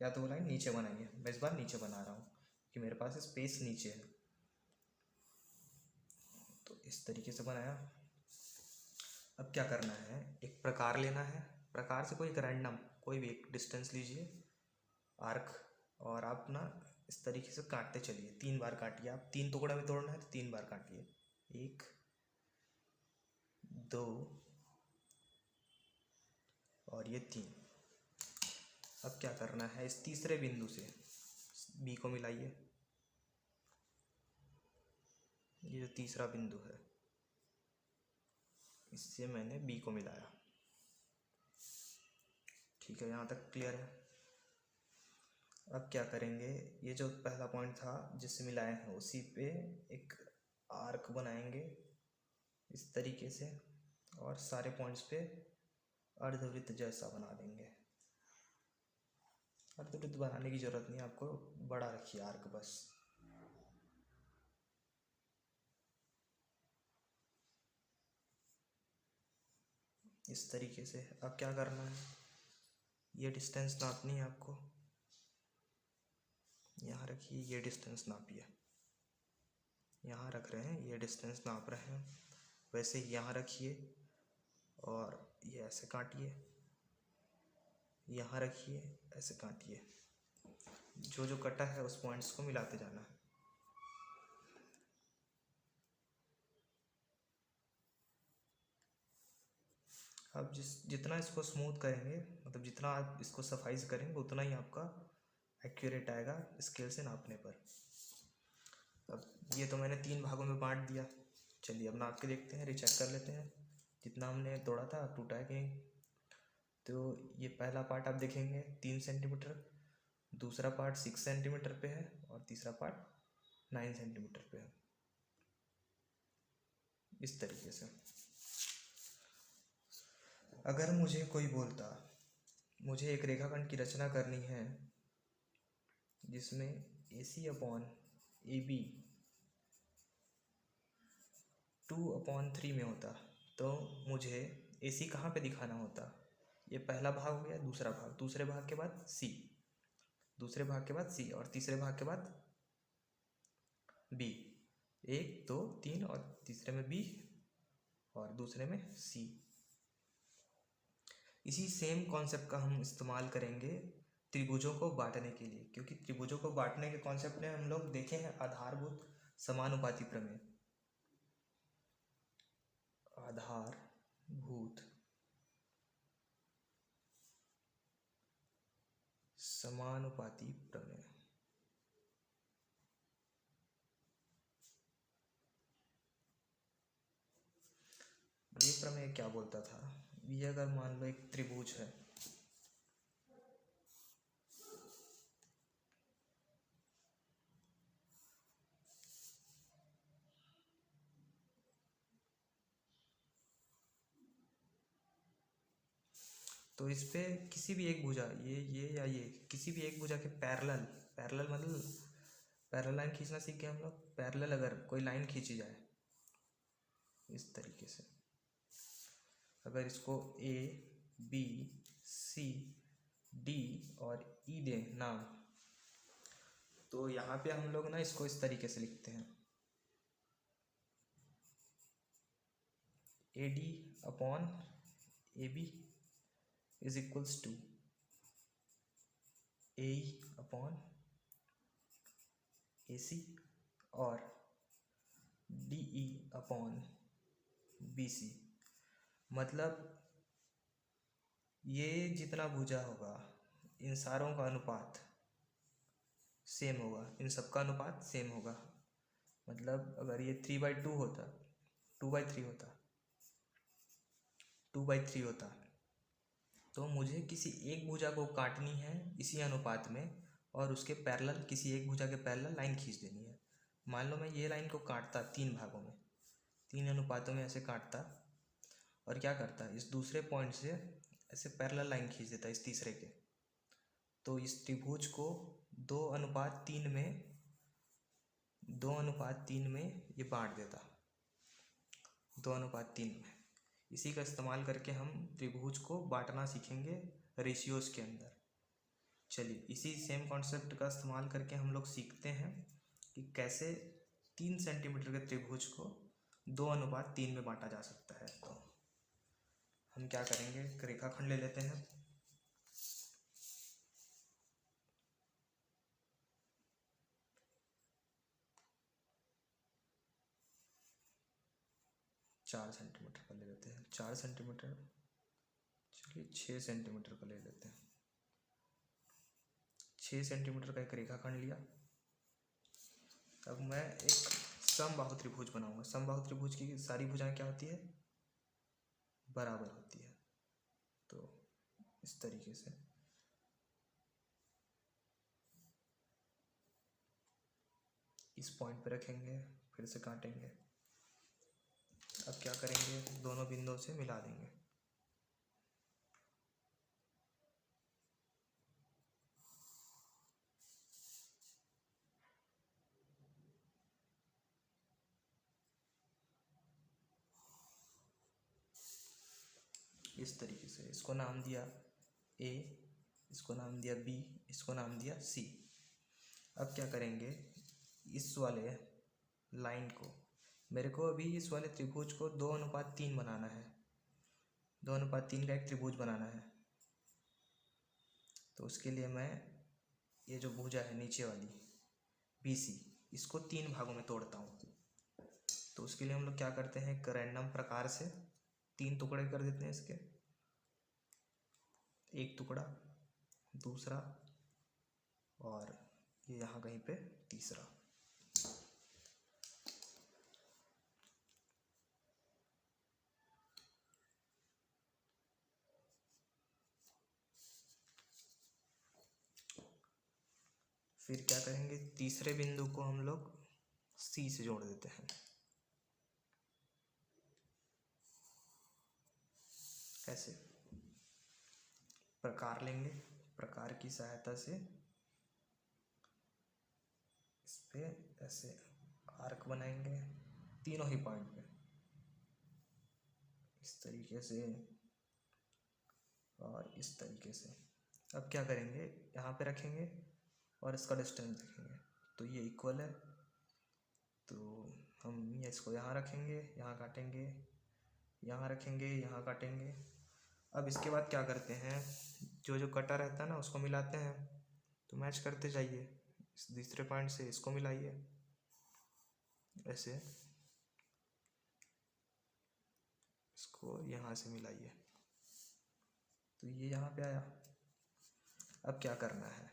या तो वो लाइन नीचे बनाइए। मैं इस बार नीचे बना रहा हूँ कि मेरे पास स्पेस नीचे है। तो इस तरीके से बनाया। अब क्या करना है, एक प्रकार लेना है। प्रकार से कोई एक रैंडम कोई भी एक डिस्टेंस लीजिए, आर्क, और आप ना इस तरीके से काटते चलिए। 3 बार काटिए। आप 3 टुकड़े में तोड़ना है तो 3 बार काटिए। 1 2 और ये 3। अब क्या करना है, इस तीसरे बिंदु से बी को मिलाइए। ये जो तीसरा बिंदु है, इससे मैंने बी को मिलाया। ठीक है, यहाँ तक क्लियर है। अब क्या करेंगे, ये जो पहला पॉइंट था जिससे मिलाए हैं, उसी पे एक आर्क बनाएंगे इस तरीके से, और सारे पॉइंट्स पे अर्धवृत्त जैसा बना देंगे। अर्धवृत्त बनाने की जरूरत नहीं, आपको बड़ा रखिए आर्क बस। इस तरीके से। अब क्या करना है, ये डिस्टेंस नापनी है आपको। यहाँ रखिए, ये डिस्टेंस नापिए। यहाँ रख रहे हैं, ये डिस्टेंस नाप रहे हैं। वैसे ही यहाँ रखिए और ये ऐसे काटिए। यहाँ रखिए, ऐसे काटिए। जो जो कटा है उस पॉइंट्स को मिलाते जाना है। अब जितना इसको स्मूथ करेंगे, मतलब जितना आप इसको सफाई से करेंगे, उतना ही आपका एक्यूरेट आएगा स्केल से नापने पर। अब ये तो मैंने 3 भागों में बांट दिया। चलिए अब नाप के देखते हैं, रिचेक कर लेते हैं जितना हमने तोड़ा था टूटा है कि नहीं। तो ये पहला पार्ट आप देखेंगे 3 सेंटीमीटर, दूसरा पार्ट 6 सेंटीमीटर पे है और तीसरा पार्ट 9 सेंटीमीटर पे है। इस तरीके से। अगर मुझे कोई बोलता, मुझे एक रेखाखंड की रचना करनी है जिसमें AC अपॉन AB 2/3 में होता, तो मुझे AC कहाँ पे दिखाना होता। ये पहला भाग हो गया, दूसरा भाग, दूसरे भाग के बाद C, दूसरे भाग के बाद C, और तीसरे भाग के बाद B। 1 2 3 और तीसरे में B और दूसरे में C। इसी सेम कॉन्सेप्ट का हम इस्तेमाल करेंगे त्रिभुजों को बांटने के लिए, क्योंकि त्रिभुजों को बांटने के कॉन्सेप्ट में हम लोग देखे हैं आधारभूत समानुपाती प्रमेय। आधारभूत समानुपाती प्रमेय। ये प्रमेय क्या बोलता था, ये अगर मान लो एक त्रिभुज है, तो इस पे किसी भी एक भुजा, ये या ये किसी भी एक भुजा के पैरेलल, पैरेलल मतलब पैरेलल लाइन खींचना सीख गए हम लोग। पैरेलल अगर कोई लाइन खींची जाए इस तरीके से, अगर इसको A B C D और E दें नाम, तो यहाँ पे हम लोग ना इसको इस तरीके से लिखते हैं, AD upon AB is equals to AE upon AC और DE अपॉन BC। मतलब ये जितना भुजा होगा, इन सारों का अनुपात सेम होगा, इन सबका अनुपात सेम होगा। मतलब अगर ये 3/2 होता, 2/3 होता, 2/3 होता, तो मुझे किसी एक भुजा को काटनी है इसी अनुपात में, और उसके पैरेलल किसी एक भुजा के पैरेलल लाइन खींच देनी है। मान लो मैं ये लाइन को काटता 3 भागों में, 3 अनुपातों में ऐसे काटता, और क्या करता, इस दूसरे पॉइंट से ऐसे पैरेलल लाइन खींच देता इस तीसरे के, तो इस त्रिभुज को 2:3 में, 2:3 में ये बांट देता, 2:3 में। इसी का इस्तेमाल करके हम त्रिभुज को बांटना सीखेंगे रेशियोज के अंदर। चलिए इसी सेम कॉन्सेप्ट का इस्तेमाल करके हम लोग सीखते हैं कि कैसे 3 सेंटीमीटर के त्रिभुज को 2:3 में बांटा जा सकता है। तो हम क्या करेंगे, एक रेखाखंड ले लेते हैं। चार सेंटीमीटर का ले लेते हैं, 4 सेंटीमीटर, चलिए 6 सेंटीमीटर का ले लेते हैं। 6 सेंटीमीटर का एक रेखाखंड लिया। अब मैं एक समबाहु त्रिभुज बनाऊंगा। समबाहु त्रिभुज की सारी भुजाएं क्या होती है, बराबर होती है। तो इस तरीके से इस पॉइंट पे रखेंगे, फिर से काटेंगे। अब क्या करेंगे, दोनों बिंदुओं से मिला देंगे। इस तरीके से इसको नाम दिया ए, इसको नाम दिया बी, इसको नाम दिया सी। अब क्या करेंगे, इस वाले लाइन को, मेरे को अभी इस वाले त्रिभुज को 2:3 बनाना है, 2:3 का एक त्रिभुज बनाना है। तो उसके लिए मैं ये जो भुजा है नीचे वाली BC, इसको 3 भागों में तोड़ता हूँ। तो उसके लिए हम लोग क्या करते हैं, एक रैंडम प्रकार से 3 टुकड़े कर देते हैं इसके, एक टुकड़ा, दूसरा, और ये यहाँ कहीं पे तीसरा। फिर क्या करेंगे, तीसरे बिंदु को हम लोग C से जोड़ देते हैं। ऐसे प्रकार लेंगे, प्रकार की सहायता से इस पे ऐसे आर्क बनाएंगे तीनों ही पॉइंट पे, इस तरीके से और इस तरीके से। अब क्या करेंगे, यहाँ पे रखेंगे और इसका डिस्टेंस देखेंगे, तो ये इक्वल है, तो हम इसको यहाँ रखेंगे, यहाँ काटेंगे, यहाँ रखेंगे, यहाँ काटेंगे। अब इसके बाद क्या करते हैं, जो जो कटा रहता है ना उसको मिलाते हैं, तो मैच करते जाइए, इस दूसरे पॉइंट से इसको मिलाइए, ऐसे इसको यहाँ से मिलाइए, तो ये यहाँ पे आया। अब क्या करना है,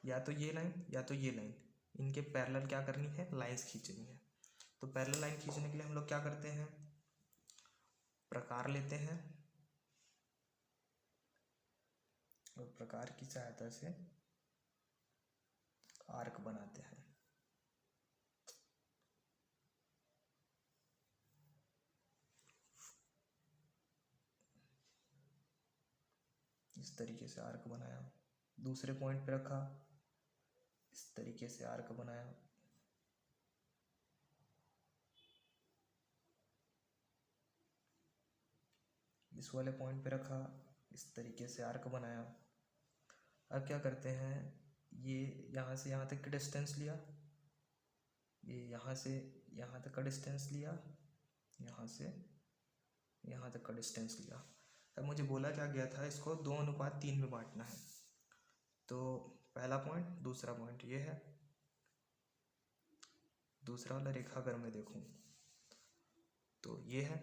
या तो ये लाइन या तो ये लाइन, इनके पैरेलल क्या करनी है, लाइंस खींचनी है। तो पैरेलल लाइन खींचने के लिए हम लोग क्या करते हैं, प्रकार लेते हैं और प्रकार की सहायता से आर्क बनाते हैं। इस तरीके से आर्क बनाया, दूसरे पॉइंट पे रखा, इस तरीके से आर्क बनाया, इस वाले पॉइंट पे रखा, इस तरीके से आर्क बनाया। अब क्या करते हैं, ये यहाँ से यहाँ तक का डिस्टेंस लिया, ये यहाँ से यहाँ तक का डिस्टेंस लिया, यहाँ से यहाँ तक का डिस्टेंस लिया। अब मुझे बोला क्या गया था, इसको 2:3 में बांटना है। तो पहला पॉइंट, दूसरा पॉइंट ये है, दूसरा वाला रेखा अगर मैं देखूं तो ये है,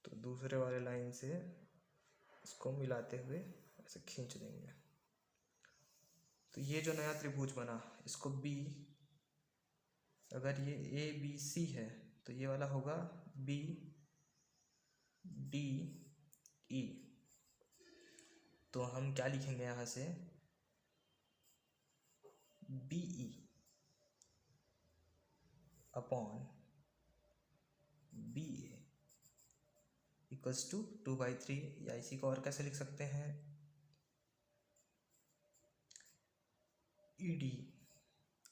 तो दूसरे वाले लाइन से इसको मिलाते हुए ऐसे खींच देंगे। तो ये जो नया त्रिभुज बना इसको बी, अगर ये ए बी सी है तो ये वाला होगा बी डी ई। तो हम क्या लिखेंगे यहाँ से, B E upon B A equals to 2/3, या इसी को और कैसे लिख सकते हैं, E D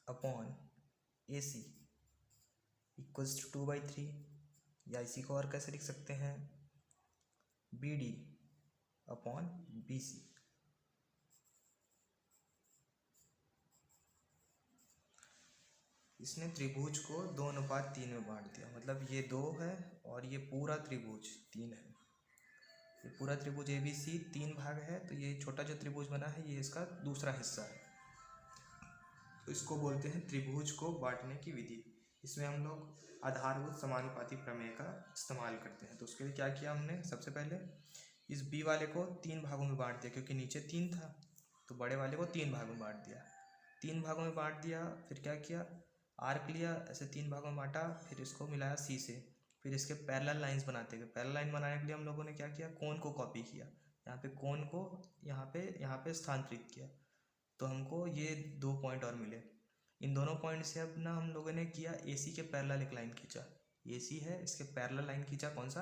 upon A C equals to 2/3, या इसी को और कैसे लिख सकते हैं, B D upon B C. इसने त्रिभुज को 2:3 में बांट दिया, मतलब ये 2 है और ये पूरा त्रिभुज 3 है। ये पूरा त्रिभुज ए बी सी 3 भाग है, तो ये छोटा जो त्रिभुज बना है ये इसका दूसरा हिस्सा है। तो इसको बोलते हैं त्रिभुज को बांटने की विधि। इसमें हम लोग आधारभूत समानुपाती प्रमेय का इस्तेमाल करते हैं। तो उसके लिए क्या किया हमने, सबसे पहले इस बी वाले को 3 भागों में बांट दिया, क्योंकि नीचे 3 था तो बड़े वाले को 3 भागों में बांट दिया। 3 भागों में बांट दिया, फिर क्या किया, आर्क लिया, ऐसे 3 भागों में बांटा, फिर इसको मिलाया सी से, फिर इसके पैरेलल लाइंस बनाते गए। पैरेलल लाइन बनाने के लिए हम लोगों ने क्या किया, कोण को कॉपी किया, यहाँ पे कोण को यहाँ पे स्थानांतरित किया, तो हमको ये 2 पॉइंट और मिले। इन दोनों पॉइंट से अब ना हम लोगों ने किया AC के पैरेलल एक लाइन खींचा, AC है इसके पैरेलल लाइन खींचा, कौन सा,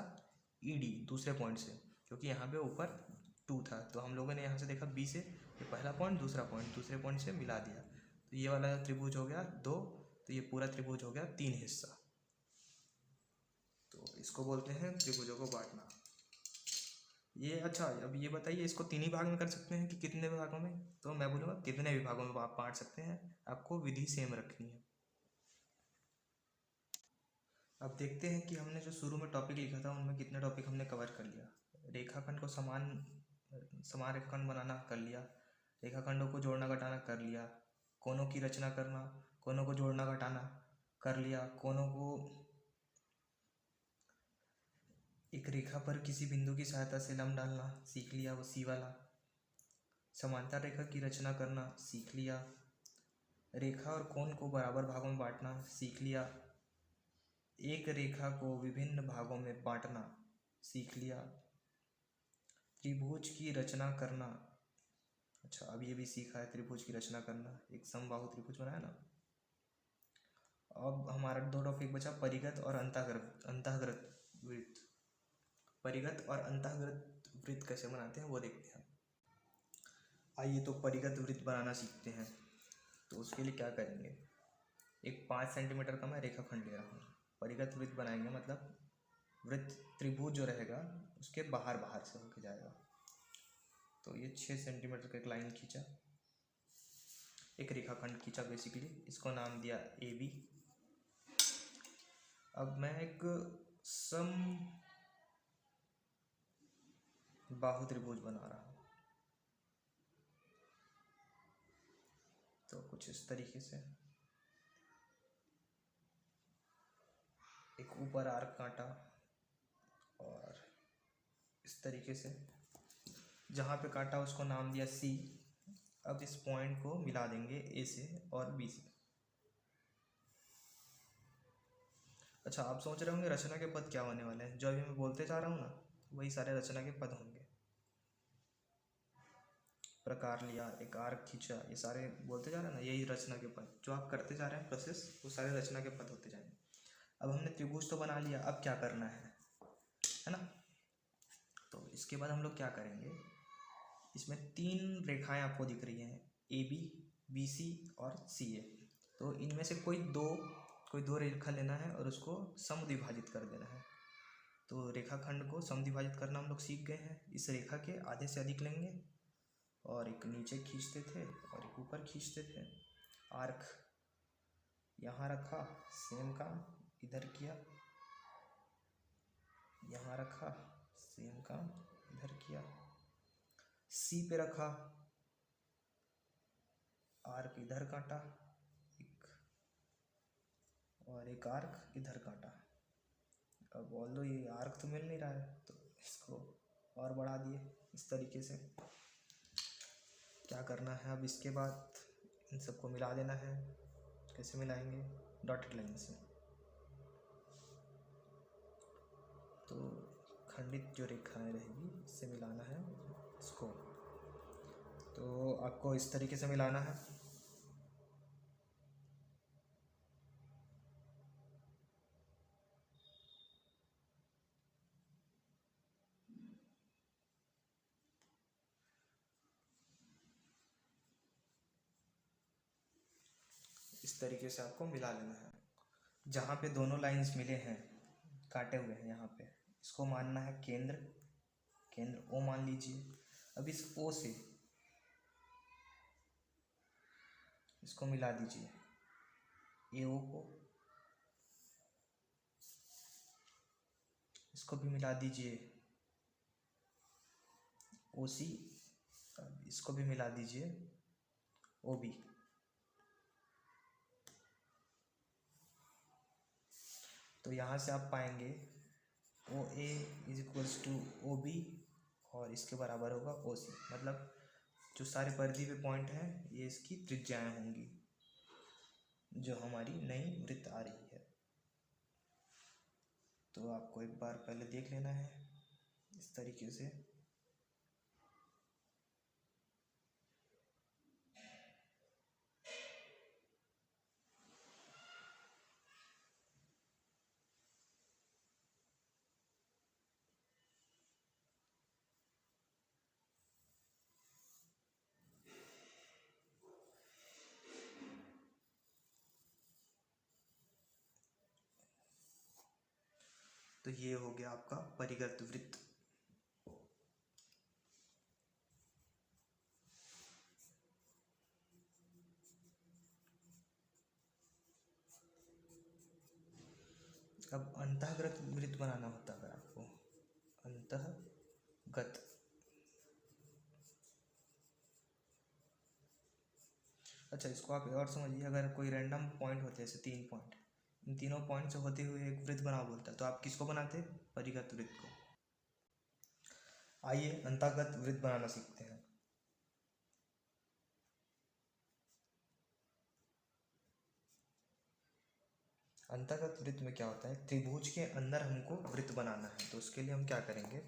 ED दूसरे पॉइंट से, क्योंकि यहाँ पे ऊपर 2 था, तो हम लोगों ने यहाँ से देखा B से ये पहला पॉइंट दूसरा पॉइंट दूसरे पॉइंट से मिला दिया, तो ये वाला त्रिभुज हो गया 2, तो ये पूरा त्रिभुज हो गया 3 हिस्सा। तो इसको बोलते हैं त्रिभुजों को बांटना। ये अच्छा, अब ये बताइए इसको 3 ही भाग में कर सकते हैं कि कितने भागों में, तो मैं बोलूँगा कितने भी भागों में आप बांट सकते हैं, आपको विधि सेम रखनी है। अब देखते हैं कि हमने जो शुरू में टॉपिक लिखा था उनमें कितने टॉपिक हमने कवर कर लिया। रेखाखंड को समान रेखाखंड बनाना कर लिया, रेखाखंडों को जोड़ना घटाना कर लिया, कोनों की रचना करना, कोनों को जोड़ना घटाना कर लिया, कोनों को एक रेखा पर किसी बिंदु की सहायता से लंब डालना सीख लिया, वो सी वाला। समांतर रेखा की रचना करना सीख लिया, रेखा और कोण को बराबर भागों में बांटना सीख लिया, एक रेखा को विभिन्न भागों में बांटना सीख लिया, त्रिभुज की रचना करना, अच्छा अब ये भी सीखा है त्रिभुज की रचना करना, एक समबाहु त्रिभुज बनाया ना। अब हमारा 2 टॉपिक बचा, परिगत और अंतःग्रत वृत्त। परिगत और अंतःग्रत वृत्त कैसे बनाते हैं वो देखते हैं। आइए तो परिगत वृत्त बनाना सीखते हैं। तो उसके लिए क्या करेंगे, एक 5 सेंटीमीटर का मैं रेखाखंड ले रहा हूँ, परिगत वृत्त बनाएंगे, मतलब वृत्त त्रिभुज जो रहेगा उसके बाहर बाहर से होके जाएगा। तो ये 6 सेंटीमीटर का एक लाइन खींचा, एक रेखाखंड खींचा बेसिकली, इसको नाम दिया AB। अब मैं एक सम बाहु त्रिभुज बना रहा हूँ, तो कुछ इस तरीके से एक ऊपर आर्क काटा और इस तरीके से जहाँ पे काटा उसको नाम दिया C। अब इस पॉइंट को मिला देंगे A से और B से। अच्छा आप सोच रहे होंगे रचना के पद क्या होने वाले हैं, जो अभी मैं बोलते जा रहा हूँ ना वही सारे रचना के पद होंगे। प्रकार लिया, एक आर्क खींचा, ये सारे बोलते जा रहे हैं ना, यही रचना के पद जो आप करते जा रहे हैं प्रोसेस, वो सारे रचना के पद होते जाएंगे। अब हमने त्रिभुज तो बना लिया, अब क्या करना है ना। तो इसके बाद हम लोग क्या करेंगे, इसमें 3 रेखाएं आपको दिख रही हैं, AB BC और CA। तो इनमें से कोई दो रेखा लेना है और उसको समद्विभाजित कर देना है। तो रेखाखंड को समद्विभाजित करना हम लोग सीख गए हैं। इस रेखा के आधे से अधिक लेंगे और एक नीचे खींचते थे और एक ऊपर खींचते थे। आर्क यहाँ रखा, सेम काम इधर किया, यहाँ रखा, सेम काम इधर किया, C पे रखा, आर्क इधर काटा और एक आर्क इधर काटा। अब ऑल्दो ये आर्क तो मिल नहीं रहा है तो इसको और बढ़ा दिए इस तरीके से। क्या करना है अब इसके बाद, इन सबको मिला देना है। कैसे मिलाएंगे? डॉटेड लाइन से। तो खंडित जो रेखाएं रहेगी इससे मिलाना है इसको। तो आपको इस तरीके से मिलाना है। इस तरीके से आपको मिला लेना है। जहाँ पे दोनों लाइंस मिले हैं, काटे हुए हैं, यहाँ पे इसको मानना है केंद्र। केंद्र ओ मान लीजिए। अब इस ओ से इसको मिला दीजिए, ए ओ को। इसको भी मिला दीजिए, ओ सी। इसको भी मिला दीजिए, ओ बी। तो यहाँ से आप पाएंगे O A is equals to O B और इसके बराबर होगा ओ सी। मतलब जो सारे परिधि पे पॉइंट हैं ये इसकी त्रिज्याएं होंगी जो हमारी नई वृत्त आ रही है। तो आपको एक बार पहले देख लेना है इस तरीके से। तो ये हो गया आपका परिगत वृत्त। अब अंतःगत वृत्त बनाना होता है अगर आपको, अंतःगत। अच्छा, इसको आप और समझिए, अगर कोई रैंडम पॉइंट होते हैं जैसे 3 पॉइंट, इन तीनों पॉइंट से होते हुए एक वृत्त बनाओ बोलता है, तो आप किसको बनाते? परिगत वृत्त को। आइए अंतःगत वृत्त बनाना सीखते हैं। अंतःगत वृत्त में क्या होता है? त्रिभुज के अंदर हमको वृत्त बनाना है, तो उसके लिए हम क्या करेंगे?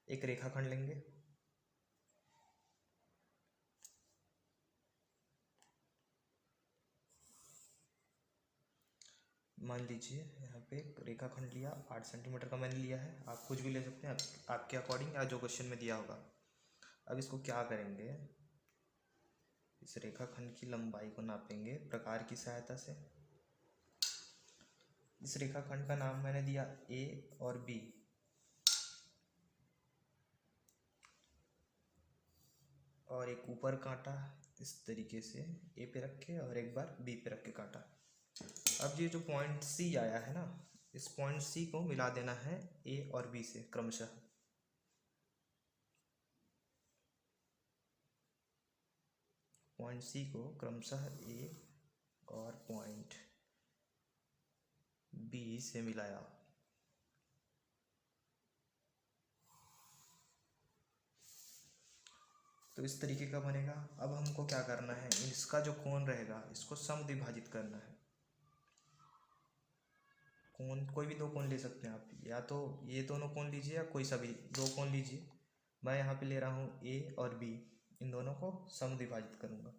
एक रेखाखंड लेंगे, मान लीजिए यहाँ पे एक रेखाखंड लिया, 8 सेंटीमीटर का मैंने लिया है। आप कुछ भी ले सकते हैं आपके अकॉर्डिंग, या जो क्वेश्चन में दिया होगा। अब इसको क्या करेंगे? इस रेखाखंड की लंबाई को नापेंगे प्रकार की सहायता से। इस रेखाखंड का नाम मैंने दिया ए और बी। और एक ऊपर काटा इस तरीके से ए पे रख के और एक बार बी पे रख के काटा। अब ये जो पॉइंट सी आया है ना, इस पॉइंट सी को मिला देना है ए और बी से क्रमशः। पॉइंट सी को क्रमशः ए और पॉइंट बी से मिलाया। तो इस तरीके का बनेगा। अब हमको क्या करना है? इसका जो कोण रहेगा इसको समद्विभाजित करना है। कोण कोई भी दो कोण ले सकते हैं आप, या तो ये दोनों कोण लीजिए या कोई सा भी दो कोण लीजिए। मैं यहाँ पे ले रहा हूँ ए और बी, इन दोनों को समद्विभाजित करूँगा।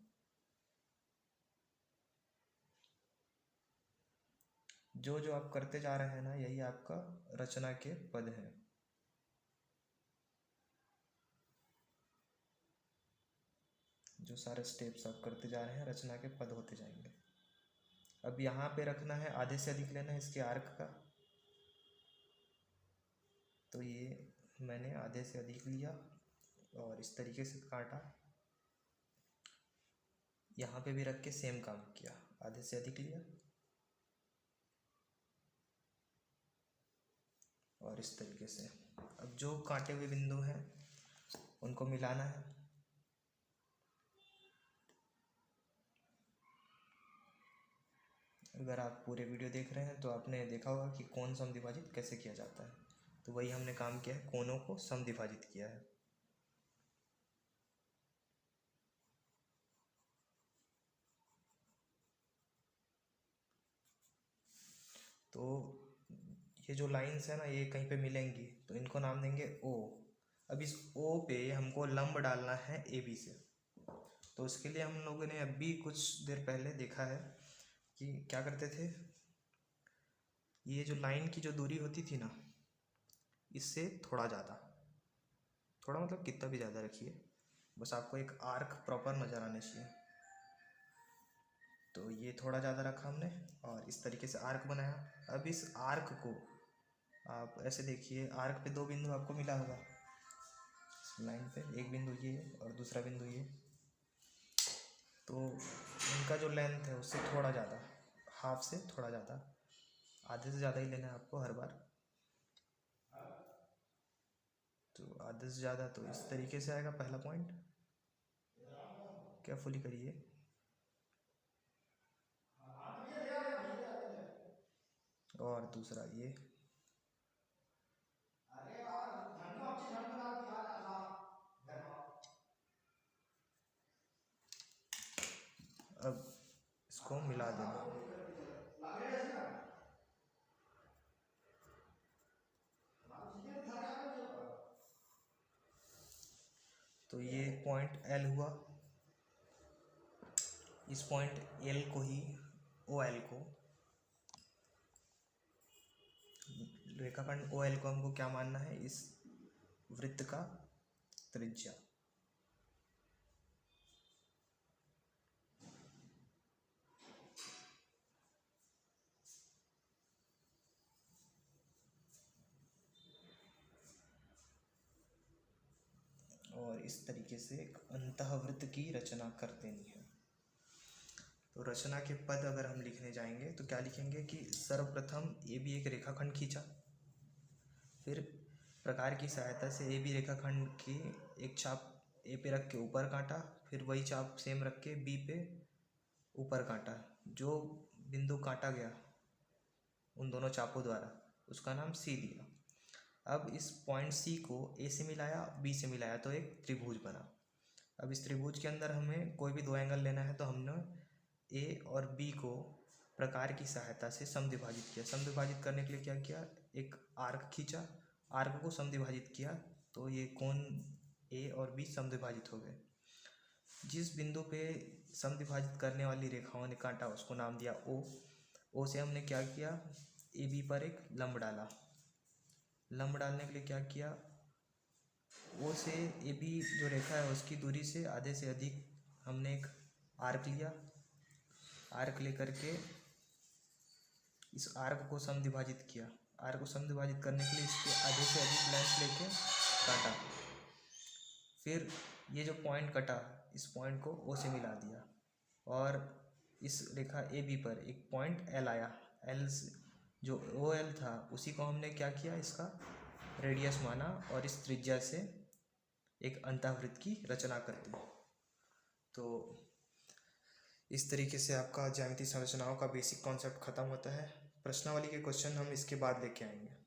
जो जो आप करते जा रहे हैं ना, यही आपका रचना के पद हैं। जो सारे स्टेप्स आप करते जा रहे हैं रचना के पद होते जाएंगे। अब यहाँ पे रखना है, आधे से अधिक लेना है इसके आर्क का। तो ये मैंने आधे से अधिक लिया और इस तरीके से काटा। यहाँ पे भी रख के सेम काम किया, आधे से अधिक लिया और इस तरीके से। अब जो काटे हुए बिंदु हैं उनको मिलाना है। अगर आप पूरे वीडियो देख रहे हैं तो आपने देखा होगा कि कोण समद्विभाजित कैसे किया जाता है। तो वही हमने काम किया है, कोणों को समद्विभाजित किया है। तो ये जो लाइंस है ना ये कहीं पे मिलेंगी तो इनको नाम देंगे ओ। अब इस ओ पे हमको लंब डालना है ए बी से। तो उसके लिए हम लोगों ने अभी कुछ देर पहले देखा है कि क्या करते थे, ये जो लाइन की जो दूरी होती थी ना इससे थोड़ा ज़्यादा, थोड़ा मतलब कितना भी ज़्यादा रखिए, बस आपको एक आर्क प्रॉपर नज़र आना चाहिए। तो ये थोड़ा ज़्यादा रखा हमने और इस तरीके से आर्क बनाया। अब इस आर्क को आप ऐसे देखिए, आर्क पे दो बिंदु आपको मिला होगा इस लाइन पे, एक बिंदु ये और दूसरा बिंदु ये। तो इनका जो लेंथ है उससे थोड़ा ज़्यादा, हाफ से थोड़ा ज़्यादा, आधे से ज़्यादा ही लेना है आपको हर बार। तो आधे से ज़्यादा, तो इस तरीके से आएगा पहला पॉइंट, केयरफुली करिए। और दूसरा ये, अब इसको मिला देना। तो ये पॉइंट एल हुआ, इस पॉइंट एल को ही, ओ एल को, रेखाखंड ओ एल को हमको क्या मानना है, इस वृत्त का त्रिज्या। और इस तरीके से एक अंतःवृत्त की रचना कर देनी है। तो रचना के पद अगर हम लिखने जाएंगे तो क्या लिखेंगे कि सर्वप्रथम ए बी एक रेखाखंड खींचा, फिर प्रकार की सहायता से ए बी रेखाखंड की एक चाप ए पे रख के ऊपर काटा, फिर वही चाप सेम रख के बी पे ऊपर काटा। जो बिंदु काटा गया उन दोनों चापों द्वारा उसका नाम सी दिया। अब इस पॉइंट सी को ए से मिलाया, बी से मिलाया तो एक त्रिभुज बना। अब इस त्रिभुज के अंदर हमें कोई भी दो एंगल लेना है तो हमने ए और बी को प्रकार की सहायता से समद्विभाजित किया। समद्विभाजित करने के लिए क्या किया, एक आर्क खींचा, आर्क को समद्विभाजित किया तो ये कोण ए और बी समद्विभाजित हो गए। जिस बिंदु पे समद्विभाजित करने वाली रेखाओं ने काटा उसको नाम दिया ओ। ओ से हमने क्या किया, ए बी पर एक लंब डाला। लंब डालने के लिए क्या किया, ओ से ए बी जो रेखा है उसकी दूरी से आधे से अधिक हमने एक आर्क लिया। आर्क लेकर के इस आर्क को समद्विभाजित किया। आर्क को समद्विभाजित करने के लिए इसके आधे से अधिक लेंथ लेके काटा। फिर ये जो पॉइंट कटा इस पॉइंट को ओ से मिला दिया और इस रेखा ए बी पर एक पॉइंट एल आया। एल जो ओ एल था उसी को हमने क्या किया, इसका रेडियस माना और इस त्रिज्या से एक अंतःवृत्त की रचना कर दी। तो इस तरीके से आपका ज्यामितीय संरचनाओं का बेसिक कॉन्सेप्ट खत्म होता है। प्रश्नावली के क्वेश्चन हम इसके बाद लेके आएंगे।